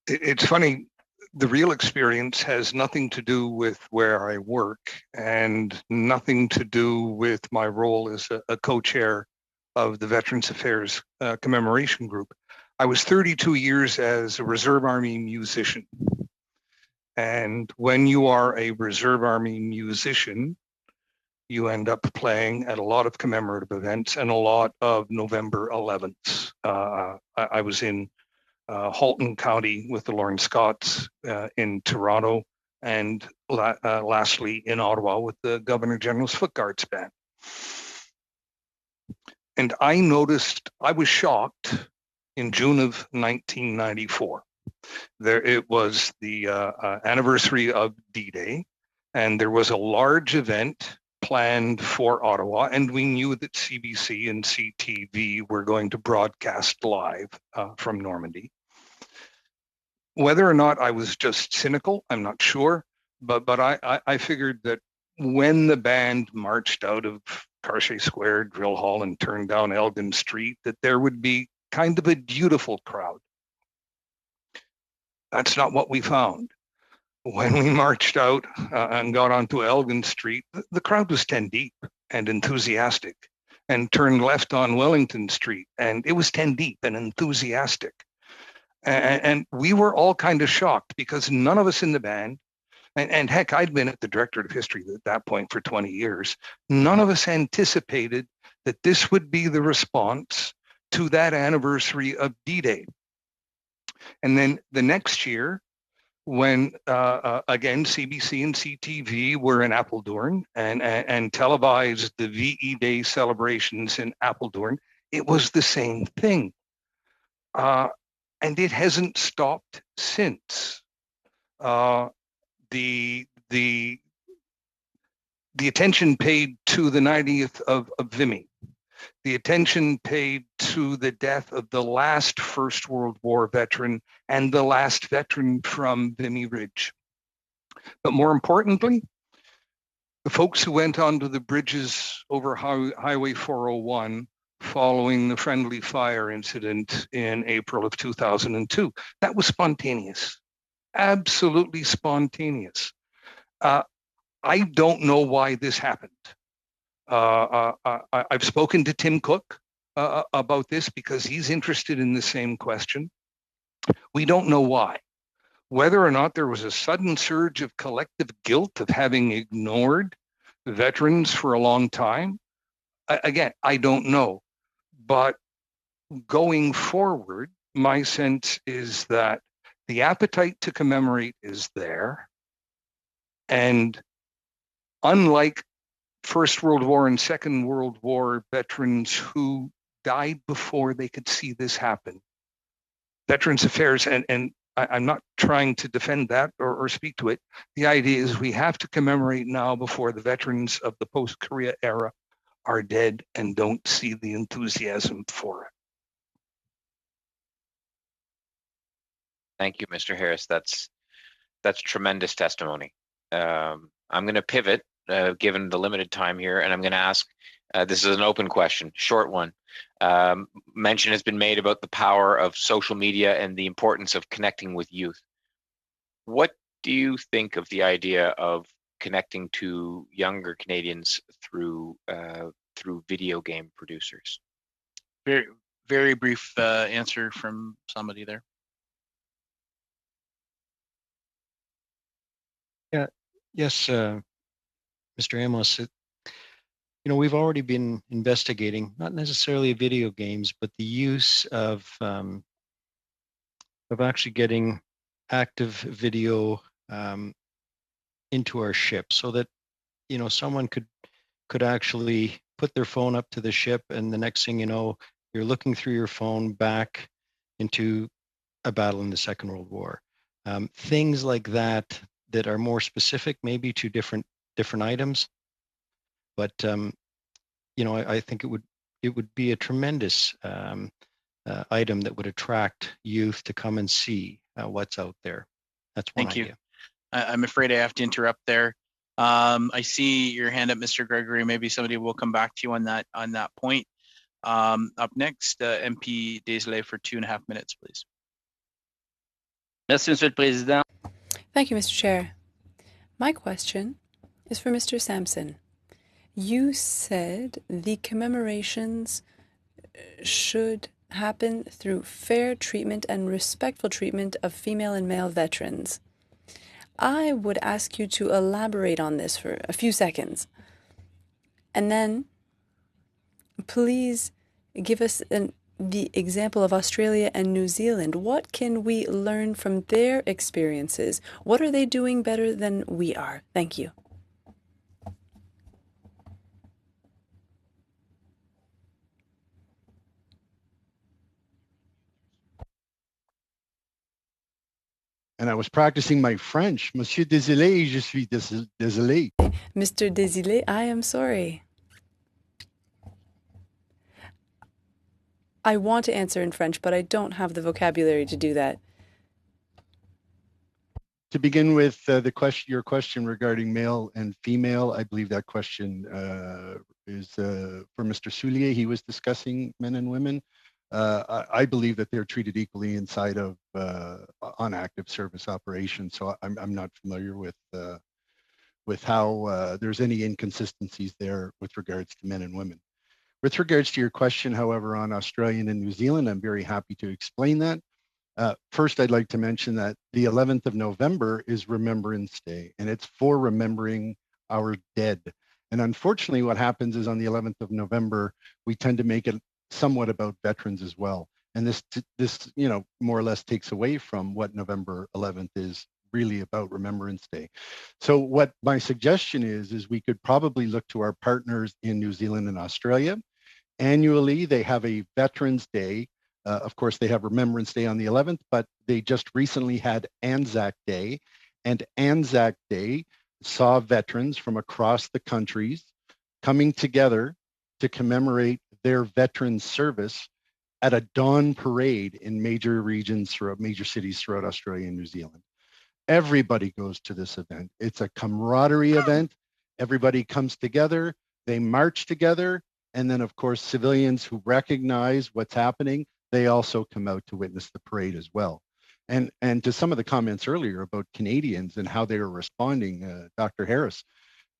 It's funny. The real experience has nothing to do with where I work and nothing to do with my role as a co-chair of the Veterans Affairs Commemoration Group. I was 32 years as a Reserve Army musician. And when you are a Reserve Army musician, you end up playing at a lot of commemorative events and a lot of November 11th. I was in Halton County with the Lawrence Scots, in Toronto, and lastly in Ottawa with the Governor General's Foot Guards Band. And I noticed, I was shocked in June of 1994. It was the anniversary of D-Day, and there was a large event planned for Ottawa, and we knew that CBC and CTV were going to broadcast live from Normandy. Whether or not I was just cynical, I'm not sure, but I figured that when the band marched out of Cartier Square, Drill Hall, and turned down Elgin Street, that there would be kind of a dutiful crowd. That's not what we found. When we marched out and got onto Elgin Street, the crowd was 10 deep and enthusiastic, and turned left on Wellington Street, and it was 10 deep and enthusiastic. And we were all kind of shocked because none of us in the band, and heck, I'd been at the Directorate of History at that point for 20 years, none of us anticipated that this would be the response to that anniversary of D-Day. And then the next year, when again CBC and CTV were in Apeldoorn and televised the VE Day celebrations in Apeldoorn, it was the same thing. And it hasn't stopped since. The attention paid to the 90th of Vimy, the attention paid to the death of the last First World War veteran and the last veteran from Vimy Ridge. But more importantly, the folks who went onto the bridges over Highway 401 following the friendly fire incident in April of 2002. That was spontaneous, absolutely spontaneous. I don't know why this happened. I've spoken to Tim Cook about this because he's interested in the same question. We don't know why. Whether or not there was a sudden surge of collective guilt of having ignored veterans for a long time, again, I don't know. But going forward, my sense is that the appetite to commemorate is there. And unlike First World War and Second World War veterans who died before they could see this happen, Veterans Affairs, and I'm not trying to defend that or speak to it. The idea is we have to commemorate now before the veterans of the post-Korea era are dead and don't see the enthusiasm for it. Thank you, Mr. Harris. That's tremendous testimony. I'm going to pivot, given the limited time here, and I'm going to ask, this is an open question, short one. Mention has been made about the power of social media and the importance of connecting with youth. What do you think of the idea of connecting to younger Canadians through video game producers? Very, very brief answer from somebody there. Yeah. Yes, Mr. Amos. We've already been investigating, not necessarily video games, but the use of actually getting active video into our ship, so that someone could actually put their phone up to the ship, and the next thing you know, you're looking through your phone back into a battle in the Second World War. Things like that are more specific, maybe to different items. But I think it would be a tremendous item that would attract youth to come and see what's out there. That's one idea. Thank you. I'm afraid I have to interrupt there. I see your hand up, Mr. Gregory. Maybe somebody will come back to you on that point. Up next, MP Desley for 2.5 minutes, please. Merci, Monsieur le Président. Thank you, Mr. Chair. My question is for Mr. Sampson. You said the commemorations should happen through fair treatment and respectful treatment of female and male veterans. I would ask you to elaborate on this for a few seconds. And then please give us the example of Australia and New Zealand. What can we learn from their experiences? What are they doing better than we are? Thank you. And I was practicing my French. Monsieur désolé, je suis désolé. Mr. Desilets, I am sorry. I want to answer in French, but I don't have the vocabulary to do that. To begin with, your question regarding male and female, I believe that question is for Mr. Soulier. He was discussing men and women. I believe that they're treated equally inside of on active service operations. So I'm not familiar with how there's any inconsistencies there with regards to men and women. With regards to your question, however, on Australian and New Zealand, I'm very happy to explain that. First, I'd like to mention that the 11th of November is Remembrance Day, and it's for remembering our dead. And unfortunately, what happens is on the 11th of November, we tend to make it somewhat about veterans as well. And this, more or less takes away from what November 11th is really about, Remembrance Day. So what my suggestion is we could probably look to our partners in New Zealand and Australia. Annually, they have a Veterans Day. Of course, they have Remembrance Day on the 11th, but they just recently had Anzac Day. And Anzac Day saw veterans from across the countries coming together to commemorate their veterans service at a dawn parade in major regions throughout major cities throughout Australia and New Zealand. Everybody goes to this event. It's a camaraderie event. Everybody comes together, they march together, and then of course, civilians who recognize what's happening, they also come out to witness the parade as well. And to some of the comments earlier about Canadians and how they are responding, Dr. Harris,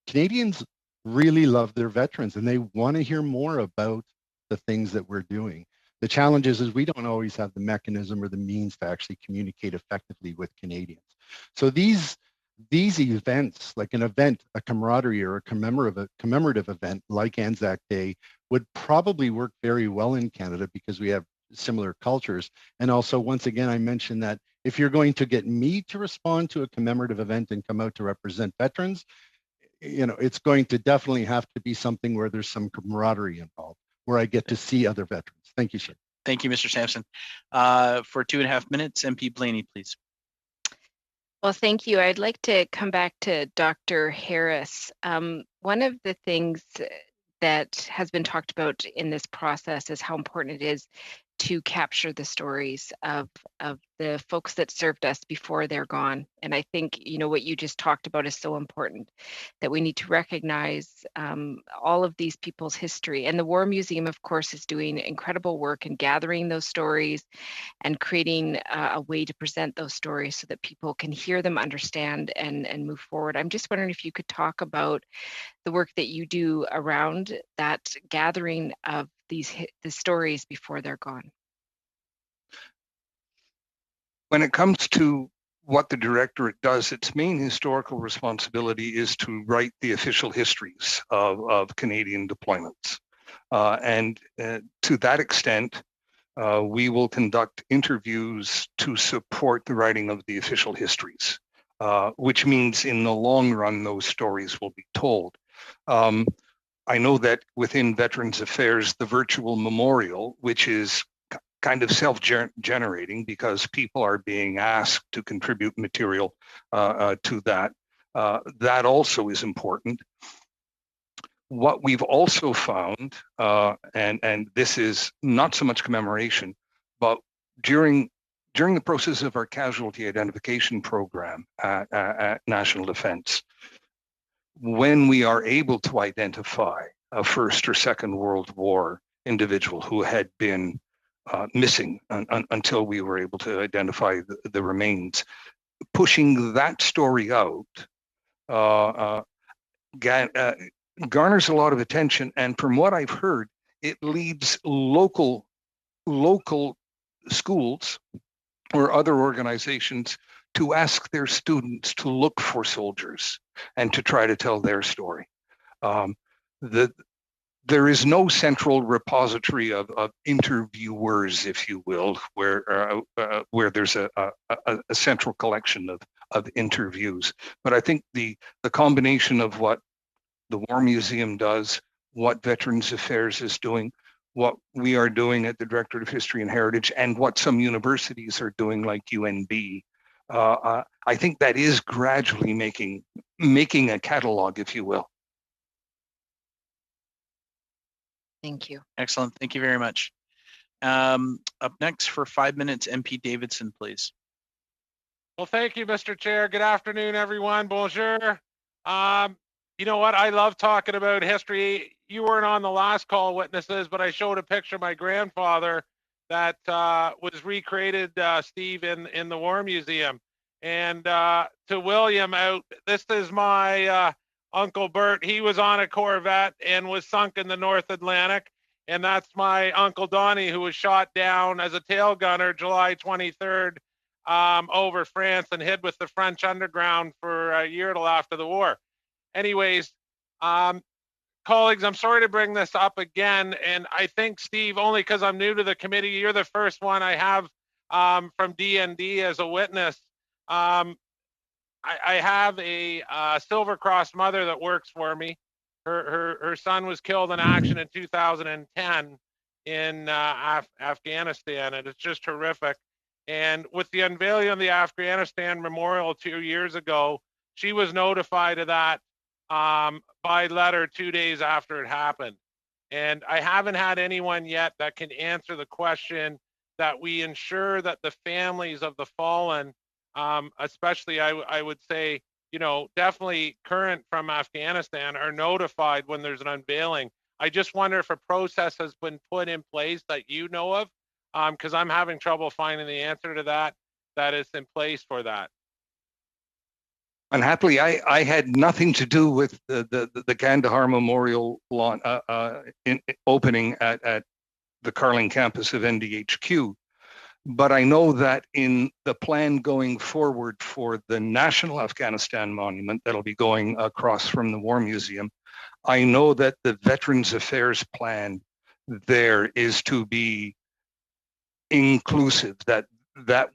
Canadians really love their veterans and they want to hear more about the things that we're doing. The challenge is we don't always have the mechanism or the means to actually communicate effectively with Canadians. So these events, like an event, a camaraderie or a commemorative event like Anzac Day, would probably work very well in Canada because we have similar cultures. And also, once again, I mentioned that if you're going to get me to respond to a commemorative event and come out to represent veterans, it's going to definitely have to be something where there's some camaraderie involved, where I get to see other veterans. Thank you, sir. Thank you, Mr. Sampson. For 2.5 minutes, MP Blaney, please. Well, thank you. I'd like to come back to Dr. Harris. One of the things that has been talked about in this process is how important it is to capture the stories of the folks that served us before they're gone. And I think, what you just talked about is so important, that we need to recognize all of these people's history. And the War Museum, of course, is doing incredible work in gathering those stories and creating a way to present those stories so that people can hear them, understand, and move forward. I'm just wondering if you could talk about the work that you do around that gathering of the stories before they're gone. When it comes to what the Directorate does, its main historical responsibility is to write the official histories of Canadian deployments. And to that extent, we will conduct interviews to support the writing of the official histories, which means in the long run, those stories will be told. I know that within Veterans Affairs, the virtual memorial, which is kind of self-generating because people are being asked to contribute material to that, that also is important. What we've also found, and this is not so much commemoration, but during the process of our casualty identification program at National Defense, when we are able to identify a First or Second World War individual who had been missing until we were able to identify the remains, pushing that story out garners a lot of attention. And from what I've heard, it leads local schools or other organizations to ask their students to look for soldiers and to try to tell their story. There is no central repository of interviewers, if you will, where there's a central collection of interviews. But I think the combination of what the War Museum does, what Veterans Affairs is doing, what we are doing at the Directorate of History and Heritage, and what some universities are doing like UNB, I think that is gradually making a catalog, if you will. Thank you. Excellent. Thank you very much. Up next for 5 minutes, MP Davidson, please. Well, thank you, Mr. Chair. Good afternoon, everyone. Bonjour. You know what? I love talking about history. You weren't on the last call, witnesses, but I showed a picture of my grandfather that was recreated, Steve, in the War Museum. And to William out, this is my Uncle Bert. He was on a Corvette and was sunk in the North Atlantic. And that's my Uncle Donnie, who was shot down as a tail gunner July 23rd over France and hid with the French underground for a year till after the war. Anyways, colleagues, I'm sorry to bring this up again. And I think, Steve, only because I'm new to the committee, you're the first one I have from DND as a witness. I have a Silver Cross mother that works for me. Her son was killed in action in 2010 in Afghanistan, and it's just horrific. And with the unveiling of the Afghanistan Memorial 2 years ago, she was notified of that by letter 2 days after it happened. And I haven't had anyone yet that can answer the question that we ensure that the families of the fallen, especially I would say, you know, definitely current from Afghanistan, are notified when there's an unveiling. I just wonder if a process has been put in place that you know of, because I'm having trouble finding the answer to that is in place for that. Unhappily, I had nothing to do with the Kandahar Memorial lawn, opening at the Carling campus of NDHQ. But I know that in the plan going forward for the National Afghanistan Monument that'll be going across from the War Museum, I know that the Veterans Affairs plan there is to be inclusive, that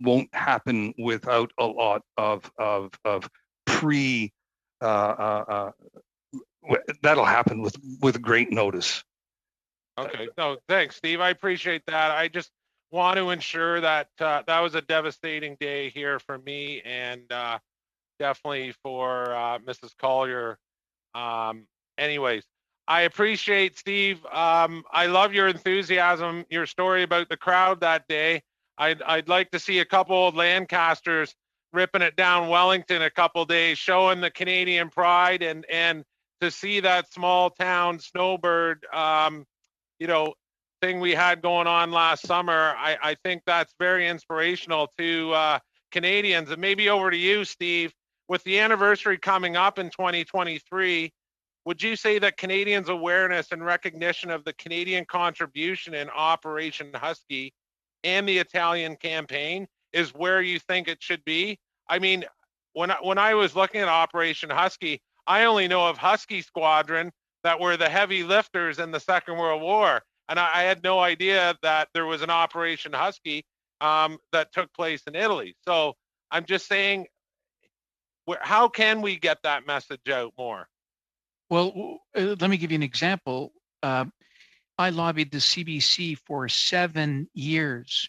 won't happen without a lot of pre, that'll happen with great notice. Okay, no, thanks, Steve. I appreciate that. I just want to ensure that that was a devastating day here for me, and definitely for Mrs. Collier. Anyways, I appreciate, Steve. I love your enthusiasm, your story about the crowd that day. I'd like to see a couple of Lancasters ripping it down Wellington a couple days, showing the Canadian pride, and to see that small town snowbird, you know, thing we had going on last summer. I think that's very inspirational to Canadians. And maybe over to you, Steve, with the anniversary coming up in 2023, would you say that Canadians' awareness and recognition of the Canadian contribution in Operation Husky and the Italian campaign is where you think it should be? I mean, when I was looking at Operation Husky, I only know of Husky Squadron that were the heavy lifters in the Second World War. And I had no idea that there was an Operation Husky that took place in Italy. So I'm just saying, how can we get that message out more? Well, let me give you an example. I lobbied the CBC for 7 years,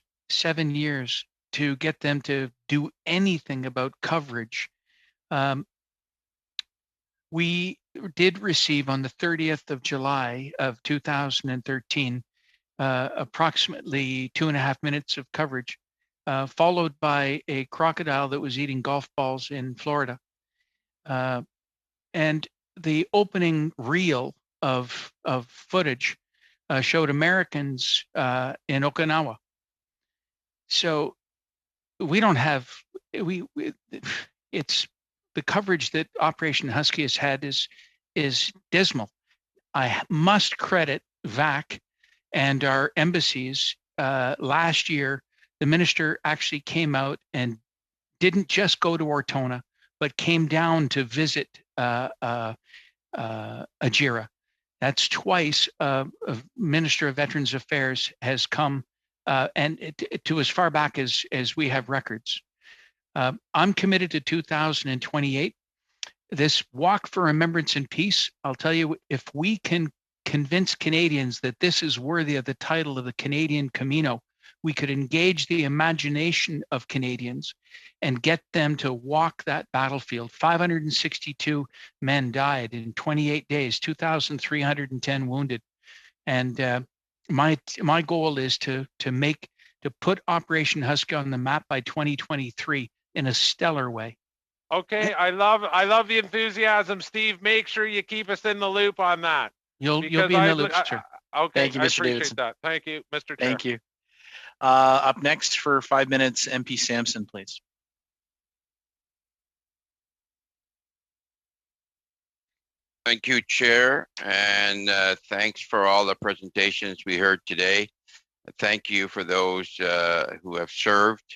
to get them to do anything about coverage. We did receive on the 30th of July of 2013, approximately 2.5 minutes of coverage, followed by a crocodile that was eating golf balls in Florida. And the opening reel of footage showed Americans in Okinawa. So we don't have, it's the coverage that Operation Husky has had is dismal. I must credit VAC and our embassies. Last year, the minister actually came out and didn't just go to Ortona, but came down to visit Ajira. That's twice a Minister of Veterans Affairs has come, and to as far back as we have records. I'm committed to 2028. This Walk for Remembrance and Peace, I'll tell you, if we can convince Canadians that this is worthy of the title of the Canadian Camino, we could engage the imagination of Canadians and get them to walk that battlefield. 562 men died in 28 days, 2,310 wounded. And my goal is to put Operation Husky on the map by 2023 in a stellar way. Okay, I love the enthusiasm, Steve. Make sure you keep us in the loop on that. You'll be in the loop, sir. Okay, Thank you, I Mr. appreciate Davidson. that. Thank you, Mr. Chair. Thank you. Up next for 5 minutes, MP Sampson, please. Thank you, Chair, and thanks for all the presentations we heard today. Thank you for those who have served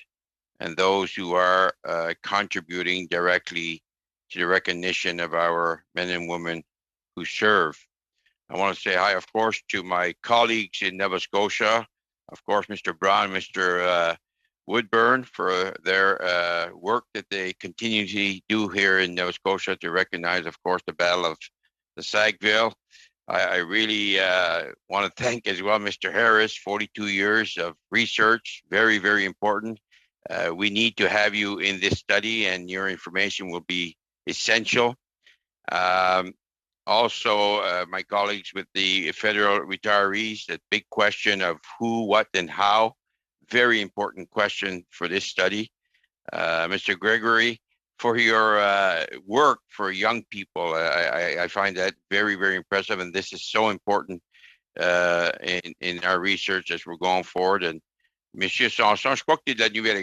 and those who are contributing directly to the recognition of our men and women who serve. I want to say hi, of course, to my colleagues in Nova Scotia, of course, Mr. Brown, Mr. Woodburn, for their work that they continually do here in Nova Scotia to recognize, of course, the Battle of the Sackville. I really want to thank as well Mr. Harris, 42 years of research, very, very important. We need to have you in this study, and your information will be essential. Also, my colleagues with the federal retirees, that big question of who, what, and how, very important question for this study. Mr. Gregory, for your work for young people, I find that very, very impressive, and this is so important in our research as we're going forward. And Monsieur Sanson, je crois que tu es de la Nouvelle.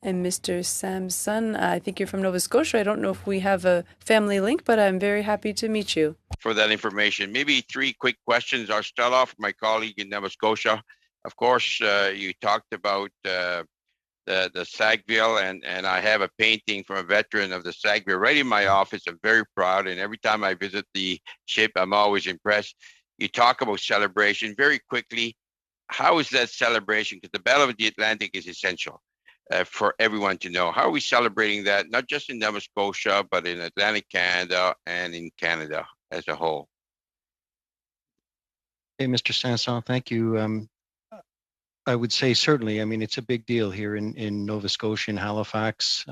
And Mr. Sampson, I think you're from Nova Scotia. I don't know if we have a family link, but I'm very happy to meet you. For that information. Maybe 3 quick questions. I'll start off with my colleague in Nova Scotia. Of course, you talked about the Sackville, and I have a painting from a veteran of the Sackville right in my office. I'm very proud, and every time I visit the ship, I'm always impressed. You talk about celebration. Very quickly, how is that celebration? Because the Battle of the Atlantic is essential. For everyone to know. How are we celebrating that, not just in Nova Scotia, but in Atlantic Canada and in Canada as a whole? Hey, Mr. Sanson, thank you. I would say certainly, I mean, it's a big deal here in Nova Scotia and Halifax.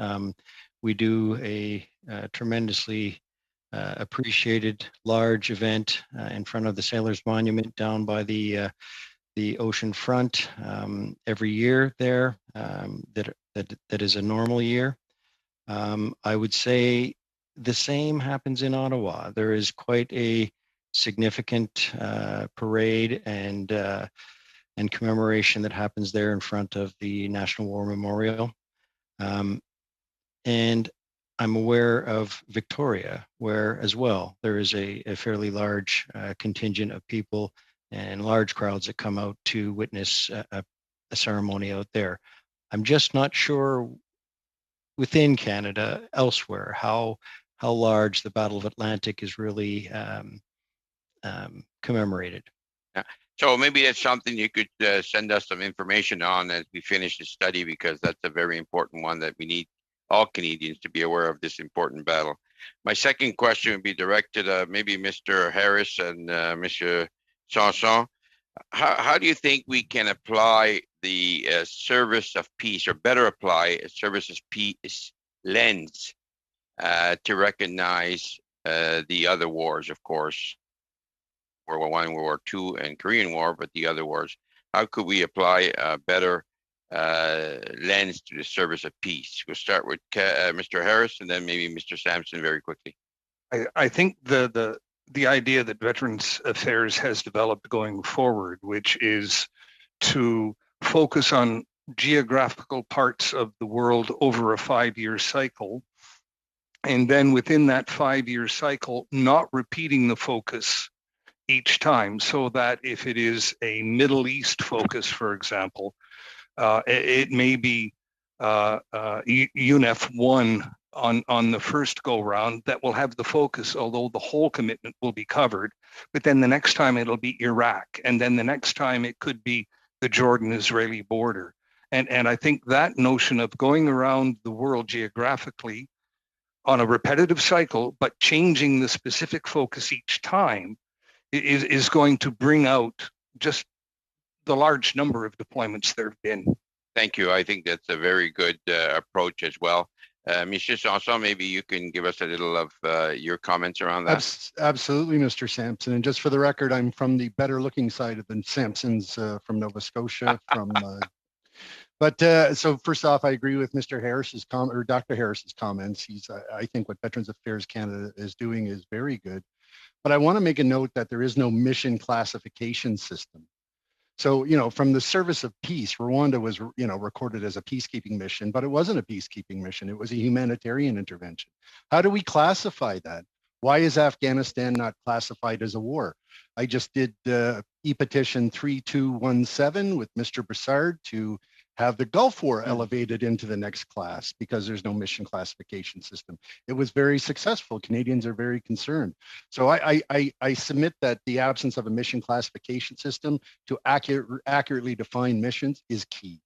We do a tremendously appreciated large event in front of the Sailors Monument down by the ocean front every year there. That is a normal year. I would say the same happens in Ottawa. There is quite a significant parade and commemoration that happens there in front of the National War Memorial. And I'm aware of Victoria, where as well there is a fairly large contingent of people and large crowds that come out to witness a ceremony out there. I'm just not sure within Canada, elsewhere, how large the Battle of Atlantic is really commemorated. Yeah. So maybe that's something you could send us some information on as we finish the study, because that's a very important one that we need all Canadians to be aware of, this important battle. My second question would be directed maybe Mr. Harris and Mr. Sanson. How do you think we can apply the service of peace, or better apply a service of peace lens to recognize the other wars, of course, World War I, World War II, and Korean War, but the other wars? How could we apply a better lens to the service of peace? We'll start with Mr. Harris, and then maybe Mr. Sampson very quickly. I think the idea that Veterans Affairs has developed going forward, which is to focus on geographical parts of the world over a 5-year cycle, and then within that 5-year cycle, not repeating the focus each time, so that if it is a Middle East focus, for example, it may be UNEF 1 on the first go round that will have the focus, although the whole commitment will be covered. But then the next time it'll be Iraq, and then the next time it could be the Jordan-Israeli border. And I think that notion of going around the world geographically on a repetitive cycle, but changing the specific focus each time is going to bring out just the large number of deployments there have been. Thank you. I think that's a very good approach as well. Monsieur Sanson, maybe you can give us a little of your comments around that. Absolutely, Mr. Sampson. And just for the record, I'm from the better looking side of the Sampsons from Nova Scotia. So first off, I agree with Mr. Harris's or Dr. Harris's comments. I think what Veterans Affairs Canada is doing is very good. But I want to make a note that there is no mission classification system. So, from the service of peace, Rwanda was, recorded as a peacekeeping mission, but it wasn't a peacekeeping mission. It was a humanitarian intervention. How do we classify that? Why is Afghanistan not classified as a war? I just did e-petition 3217 with Mr. Broussard to have the Gulf War elevated into the next class because there's no mission classification system. It was very successful. Canadians are very concerned. So I submit that the absence of a mission classification system to accurately define missions is key.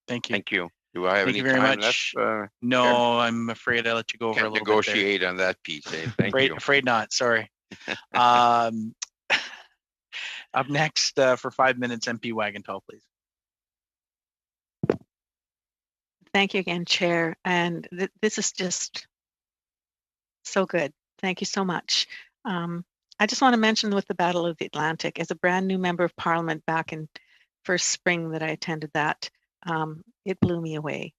Thank you. Thank you. Do I have Thank any you very time much. left? No, Chair? I'm afraid I let you go over a little negotiate bit on that piece. Thank you. Afraid not. Sorry. Up next for 5 minutes, MP Wagenthal, please. Thank you again, Chair. And this is just so good. Thank you so much. I just want to mention with the Battle of the Atlantic, as a brand new member of Parliament back in first spring that I attended that, it blew me away.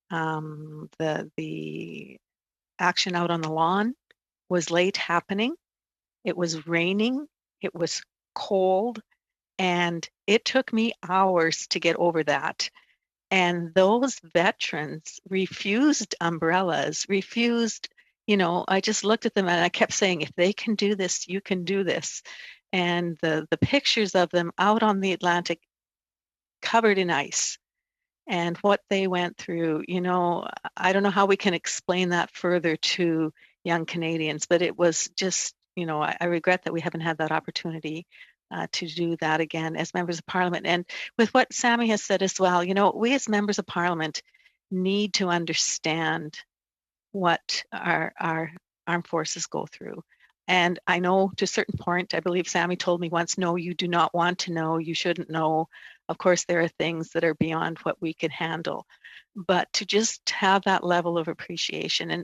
The action out on the lawn was late happening. It was raining. It was cold. And it took me hours to get over that. And those veterans refused umbrellas, refused, I just looked at them and I kept saying, if they can do this, you can do this. And the pictures of them out on the Atlantic covered in ice and what they went through, I don't know how we can explain that further to young Canadians, but it was just, I regret that we haven't had that opportunity to do that again as members of Parliament. And with what Sammy has said as well, we as members of Parliament need to understand what our armed forces go through. And I know to a certain point, I believe Sammy told me once, no, you do not want to know, you shouldn't know. Of course, there are things that are beyond what we can handle. But to just have that level of appreciation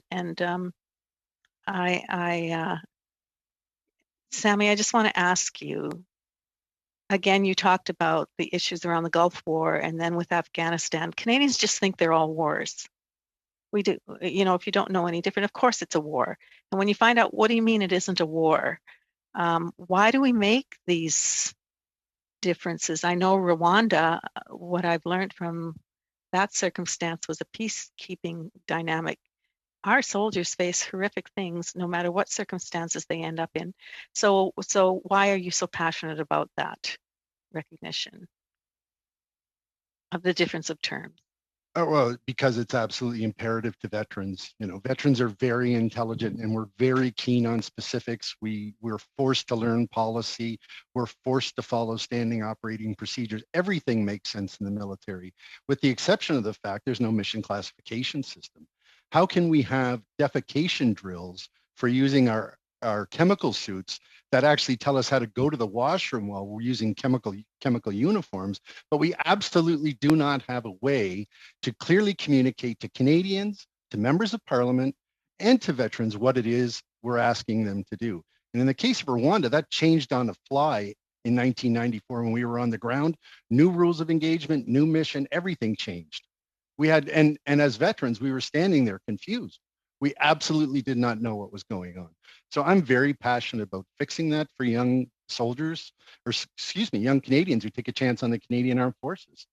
Sammy, I just want to ask you, again, you talked about the issues around the Gulf War and then with Afghanistan. Canadians just think they're all wars. We do, if you don't know any different, of course it's a war. And when you find out, what do you mean it isn't a war? Why do we make these differences? I know Rwanda, what I've learned from that circumstance was a peacekeeping dynamic. Our soldiers face horrific things no matter what circumstances they end up in. So why are you so passionate about that recognition of the difference of terms? Oh, well, because it's absolutely imperative to veterans. Veterans are very intelligent and we're very keen on specifics. We're forced to learn policy. We're forced to follow standing operating procedures. Everything makes sense in the military, with the exception of the fact there's no mission classification system. How can we have defecation drills for using our chemical suits that actually tell us how to go to the washroom while we're using chemical uniforms, but we absolutely do not have a way to clearly communicate to Canadians, to members of Parliament, and to veterans what it is we're asking them to do. And in the case of Rwanda, that changed on the fly in 1994 when we were on the ground. New rules of engagement, new mission, everything changed. We had, and as veterans, we were standing there confused. We absolutely did not know what was going on. So I'm very passionate about fixing that for young soldiers, or excuse me, young Canadians who take a chance on the Canadian Armed Forces.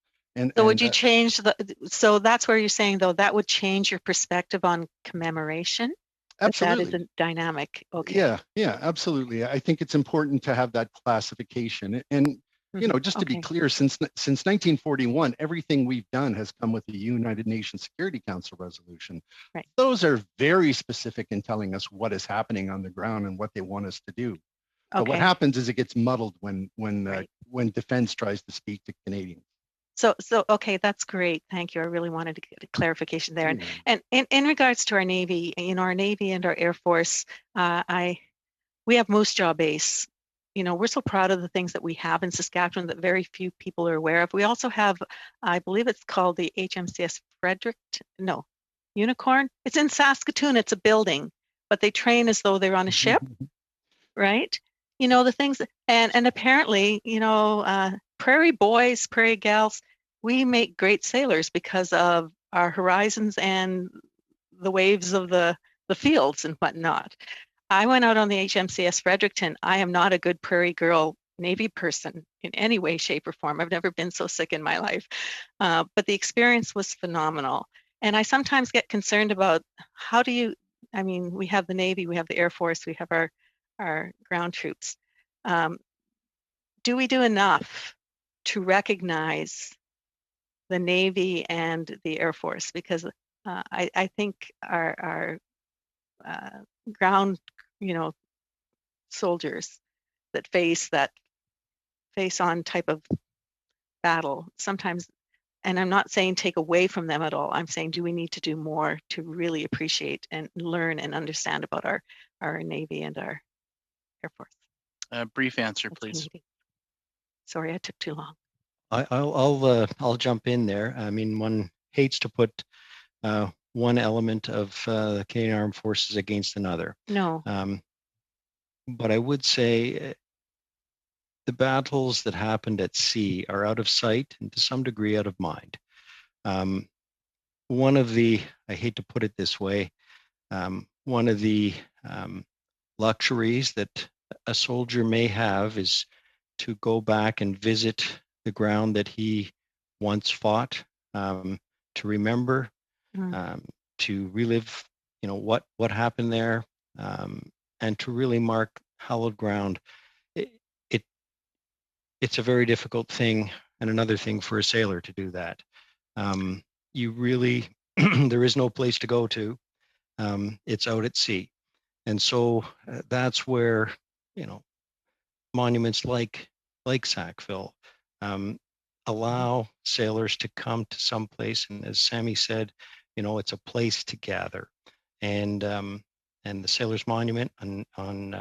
So would you change so that's where you're saying, though, that would change your perspective on commemoration? Absolutely. That is a dynamic. Okay. Yeah, absolutely. I think it's important to have that classification. And just to be clear, since 1941, everything we've done has come with the United Nations Security Council resolution. Right. Those are very specific in telling us what is happening on the ground and what they want us to do. But what happens is it gets muddled when defense tries to speak to Canadians. So okay, that's great. Thank you. I really wanted to get a clarification there. And in regards to our Navy, our Navy and our Air Force, we have Moose Jaw Base you know, we're so proud of the things that we have in Saskatchewan that very few people are aware of. We also have, I believe it's called the HMCS Unicorn. It's in Saskatoon. It's a building, but they train as though they're on a ship, right? You know, the things, and apparently, you know, prairie boys, prairie gals, we make great sailors because of our horizons and the waves of the fields and whatnot. I went out on the HMCS Fredericton. I am not a good prairie girl Navy person in any way, shape, or form. I've never been so sick in my life. But the experience was phenomenal. And I sometimes get concerned about how do you, I mean, we have the Navy, we have the Air Force, we have our ground troops. Do we do enough to recognize the Navy and the Air Force? Because I think our ground, you know, soldiers that face on type of battle sometimes, and I'm not saying take away from them at all. I'm saying, do we need to do more to really appreciate and learn and understand about our Navy and our Air Force? A brief answer, please. Sorry, I took too long. I'll jump in there. I mean, one hates to put one element of the Canadian Armed Forces against another. No. But I would say the battles that happened at sea are out of sight and to some degree out of mind. One of the, I hate to put it this way, one of the luxuries that a soldier may have is to go back and visit the ground that he once fought, to remember, to relive, you know, what happened there, and to really mark hallowed ground. It's a very difficult thing, and another thing for a sailor to do that. You really, there is no place to go to. It's out at sea. And so that's where, you know, monuments like Sackville allow sailors to come to some place. And as Sammy said, you know, it's a place to gather. And the Sailors Monument on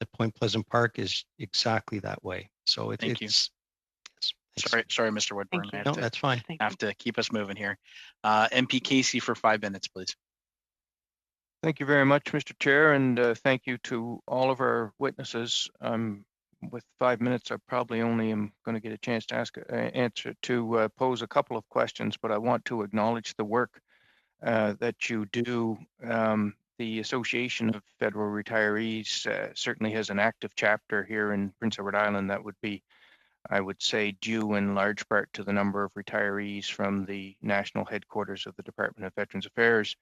at Point Pleasant Park is exactly that way. So Thank you. Sorry, Mr. Woodburn. No, that's fine. Have to keep us moving here. MP Casey for 5 minutes, please. Thank you very much, Mr. Chair, and thank you to all of our witnesses. With 5 minutes, I probably only am going to get a chance to pose a couple of questions, but I want to acknowledge the work that you do. The Association of Federal Retirees certainly has an active chapter here in Prince Edward Island that would be, I would say, due in large part to the number of retirees from the national headquarters of the Department of Veterans Affairs.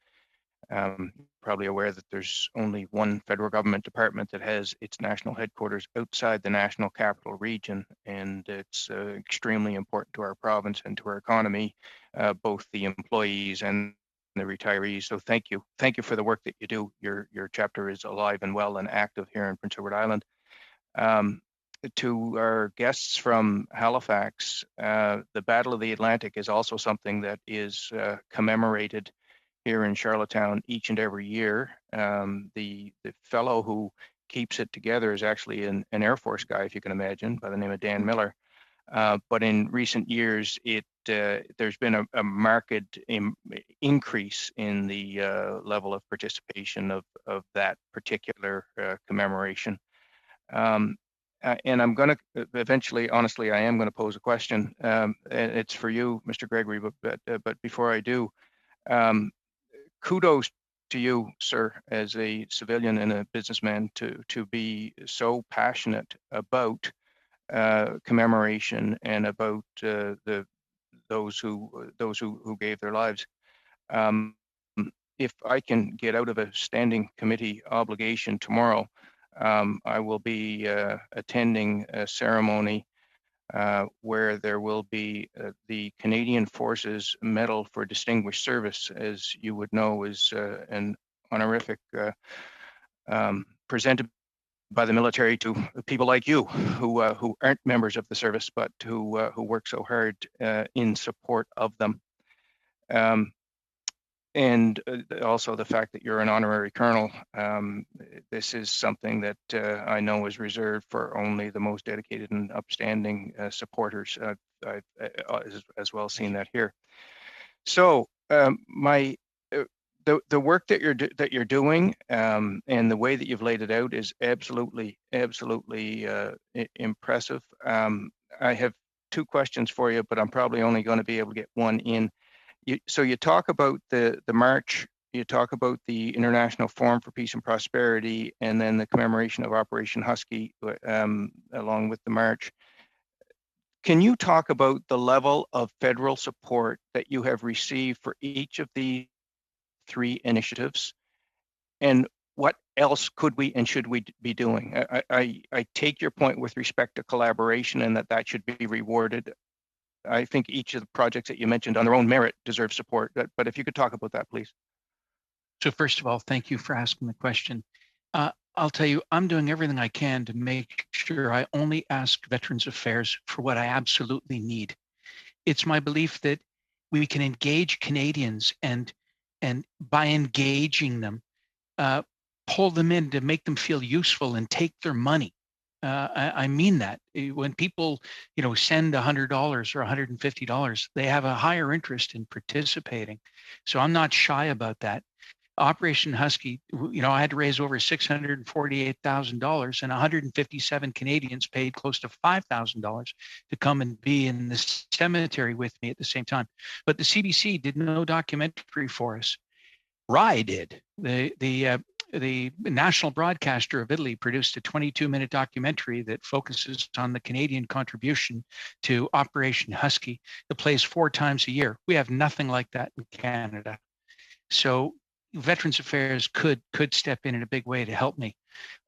Probably aware that there's only one federal government department that has its national headquarters outside the national capital region, and it's extremely important to our province and to our economy, both the employees and the retirees. So thank you for the work that you do. Your chapter is alive and well and active here in Prince Edward Island. To our guests from Halifax, the Battle of the Atlantic is also something that is commemorated here in Charlottetown each and every year. The fellow who keeps it together is actually an Air Force guy, if you can imagine, by the name of Dan Miller. But in recent years, there's been a marked increase in the level of participation of that particular commemoration. And I'm going to eventually, honestly, I am going to pose a question. And it's for you, Mr. Gregory, but before I do, kudos to you, sir, as a civilian and a businessman, to be so passionate about commemoration and about those who gave their lives. If I can get out of a standing committee obligation tomorrow, I will be attending a ceremony where there will be the Canadian Forces Medal for Distinguished Service, as you would know, is an honorific presented by the military to people like you who aren't members of the service, but who work so hard in support of them. and also the fact that you're an honorary colonel. This is something that I know is reserved for only the most dedicated and upstanding supporters. I've as well seen that here. So the work that you're doing and the way that you've laid it out is absolutely impressive. I have two questions for you, but I'm probably only going to be able to get one in. So you talk about the march, you talk about the International Forum for Peace and Prosperity, and then the commemoration of Operation Husky along with the march. Can you talk about the level of federal support that you have received for each of these three initiatives, and what else could we and should we be doing? I take your point with respect to collaboration and that should be rewarded. I think each of the projects that you mentioned on their own merit deserve support, but if you could talk about that, please. So first of all, thank you for asking the question. I'll tell you, I'm doing everything I can to make sure I only ask Veterans Affairs for what I absolutely need. It's my belief that we can engage Canadians and by engaging them, pull them in to make them feel useful and take their money. I mean that. When people, send $100 or $150, they have a higher interest in participating. So I'm not shy about that. Operation Husky, I had to raise over $648,000, and 157 Canadians paid close to $5,000 to come and be in the cemetery with me at the same time. But the CBC did no documentary for us. RAI did. The national broadcaster of Italy produced a 22-minute documentary that focuses on the Canadian contribution to Operation Husky. That plays 4 times a year. We have nothing like that in Canada. So Veterans Affairs could step in a big way to help me.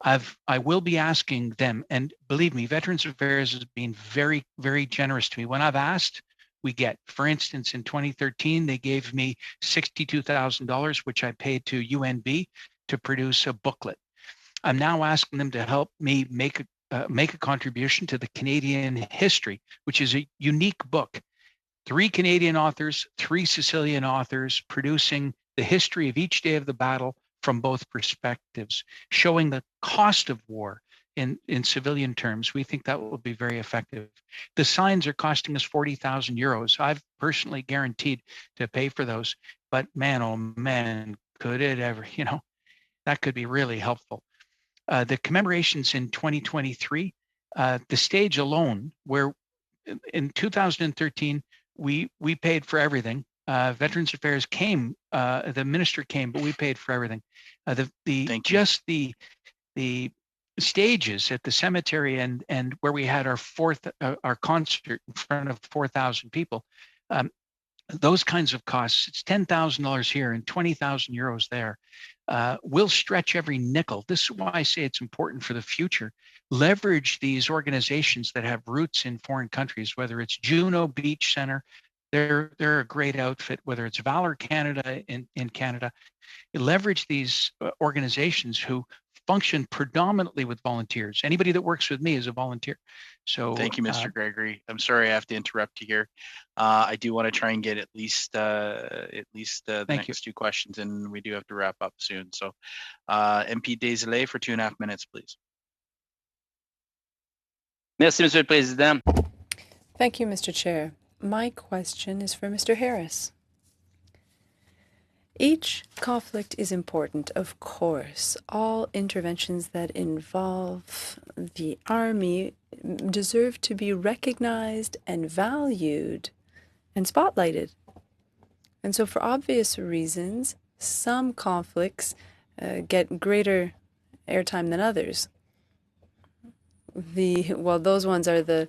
I will be asking them, and believe me, Veterans Affairs has been very, very generous to me. When I've asked, we get. For instance, in 2013, they gave me $62,000, which I paid to UNB to produce a booklet. I'm now asking them to help me make a contribution to the Canadian history, which is a unique book. 3 Canadian authors, 3 Sicilian authors producing the history of each day of the battle from both perspectives, showing the cost of war in civilian terms. We think that will be very effective. The signs are costing us 40,000 euros. I've personally guaranteed to pay for those, but man, oh man, could it ever, that could be really helpful. The commemorations in 2023, the stage alone, where in 2013, we paid for everything. Veterans Affairs came, the minister came, but we paid for everything. The stages at the cemetery and where we had our concert in front of 4,000 people, those kinds of costs, it's $10,000 here and 20,000 euros there. We'll stretch every nickel. This is why I say it's important for the future. Leverage these organizations that have roots in foreign countries, whether it's Juno Beach Center, they're a great outfit, whether it's Valor Canada in Canada. Leverage these organizations who function predominantly with volunteers. Anybody that works with me is a volunteer. So thank you, Mr. Gregory. I'm sorry I have to interrupt you here. I do want to try and get at least the next 2 questions, and we do have to wrap up soon. So MP Desilets for 2.5 minutes, please. Merci, Monsieur le Président. Thank you, Mr. Chair. My question is for Mr. Harris. Each conflict is important, of course. All interventions that involve the Army deserve to be recognized and valued and spotlighted. And so for obvious reasons, some conflicts get greater airtime than others. Those ones are the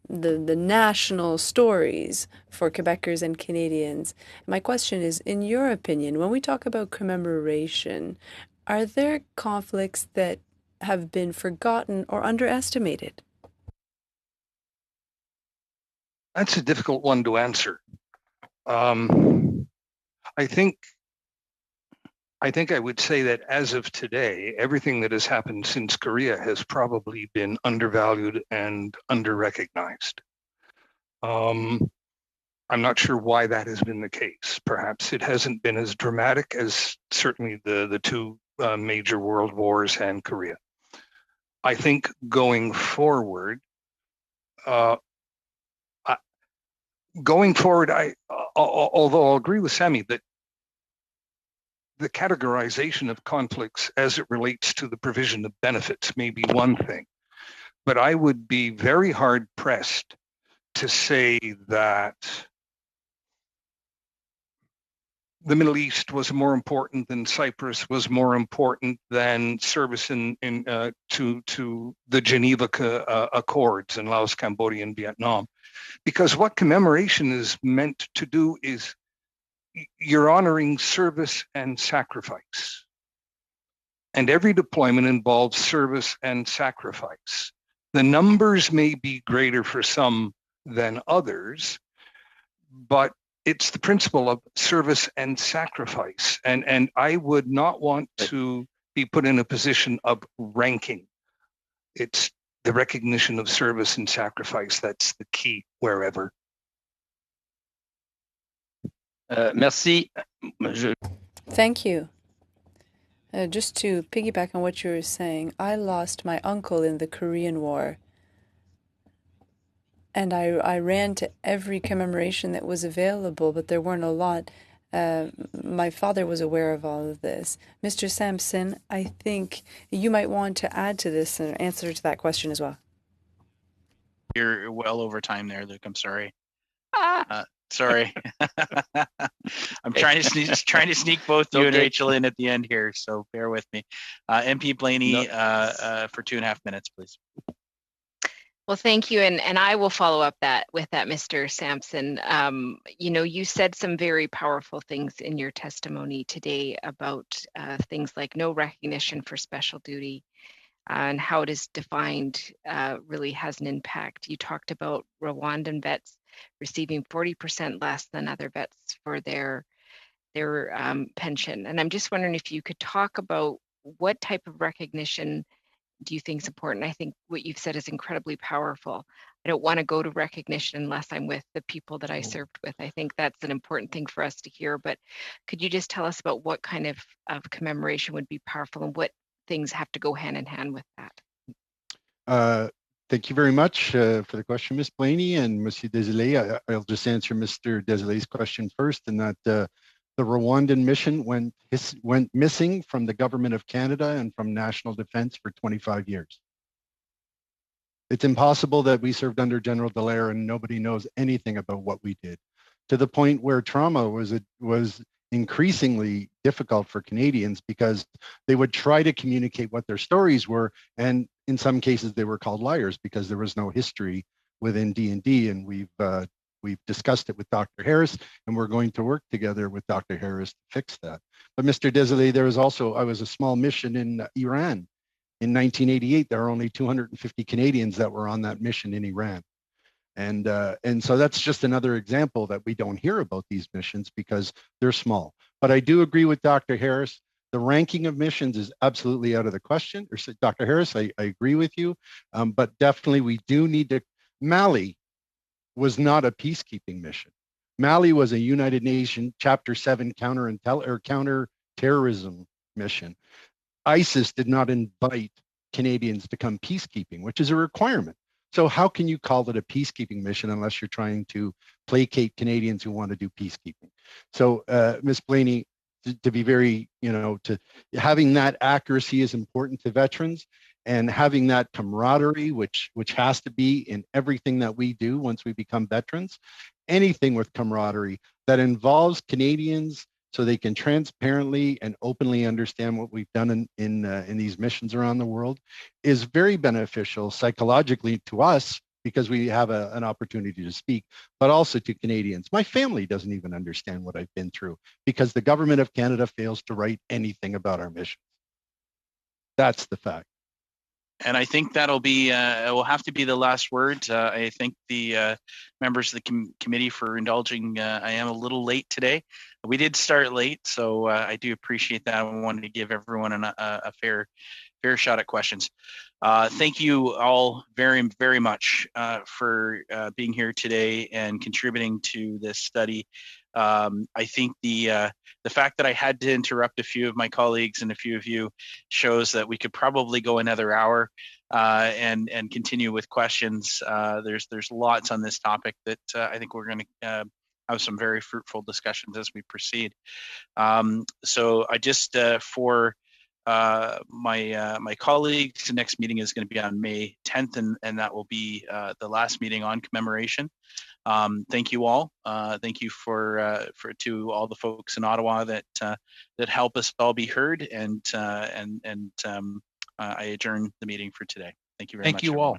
national stories for Quebecers and Canadians. My question is, in your opinion, when we talk about commemoration, are there conflicts that have been forgotten or underestimated? That's a difficult one to answer. I think I would say that as of today, everything that has happened since Korea has probably been undervalued and under-recognized. I'm not sure why that has been the case. Perhaps it hasn't been as dramatic as certainly the two major world wars and Korea. I think going forward, although I'll agree with Sammy that the categorization of conflicts as it relates to the provision of benefits may be one thing, but I would be very hard pressed to say that the Middle East was more important than Cyprus, was more important than service to the Geneva Accords in Laos, Cambodia, and Vietnam. Because what commemoration is meant to do is you're honoring service and sacrifice. And every deployment involves service and sacrifice. The numbers may be greater for some than others, but it's the principle of service and sacrifice. And I would not want to be put in a position of ranking. It's the recognition of service and sacrifice that's the key wherever. Merci. Thank you. Just to piggyback on what you were saying, I lost my uncle in the Korean War. And I ran to every commemoration that was available, but there weren't a lot. My father was aware of all of this. Mr. Sampson, I think you might want to add to this and answer to that question as well. You're well over time there, Luke. I'm sorry. Sorry. I'm trying to sneak both you and Rachel in at the end here, so bear with me. MP Blaney, for 2.5 minutes, please. Well, thank you, and I will follow up with that, Mr. Sampson. You said some very powerful things in your testimony today about things like no recognition for special duty and how it is defined really has an impact. You talked about Rwandan vets receiving 40% less than other vets for their pension, and I'm just wondering if you could talk about what type of recognition do you think is important? I think what you've said is incredibly powerful. I don't want to go to recognition unless I'm with the people that I served with. I think that's an important thing for us to hear, but could you just tell us about what kind of commemoration would be powerful and what things have to go hand in hand with that? Thank you very much for the question, Ms. Blaney and Monsieur Desilets. I'll just answer Mr. Desilets' question first, and that the Rwandan mission went missing from the government of Canada and from national defense for 25 years. It's impossible that we served under General Dallaire and nobody knows anything about what we did, to the point where trauma was increasingly difficult for Canadians because they would try to communicate what their stories were, and in some cases they were called liars because there was no history within D&D, and we've discussed it with Dr. Harris, and we're going to work together with Dr. Harris to fix that. But Mr. Desilets, I was a small mission in Iran. In 1988, there were only 250 Canadians that were on that mission in Iran. And so that's just another example that we don't hear about these missions because they're small. But I do agree with Dr. Harris. The ranking of missions is absolutely out of the question. Or Dr. Harris, I agree with you. But definitely we do need to, Mali was not a peacekeeping mission. Mali was a United Nations Chapter 7 counter-terrorism mission. ISIS did not invite Canadians to come peacekeeping, which is a requirement. So how can you call it a peacekeeping mission unless you're trying to placate Canadians who want to do peacekeeping? So Ms. Blaney, to be very, having that accuracy is important to veterans, and having that camaraderie, which has to be in everything that we do once we become veterans. Anything with camaraderie that involves Canadians so they can transparently and openly understand what we've done in these missions around the world is very beneficial psychologically to us because we have an opportunity to speak, but also to Canadians. My family doesn't even understand what I've been through because the government of Canada fails to write anything about our missions. That's the fact. And I think that'll be, it will have to be the last word. I thank the members of the committee for indulging. I am a little late today. We did start late, so I do appreciate that. I wanted to give everyone a fair fair shot at questions. Thank you all very, very much for being here today and contributing to this study. I think the fact that I had to interrupt a few of my colleagues and a few of you shows that we could probably go another hour and continue with questions. There's lots on this topic that I think we're going to have some very fruitful discussions as we proceed. So I just for my colleagues, the next meeting is going to be on May 10th, and that will be the last meeting on commemoration. Thank you all. Thank you for to all the folks in Ottawa that help us all be heard, and I adjourn the meeting for today. Thank you very much. Thank you all.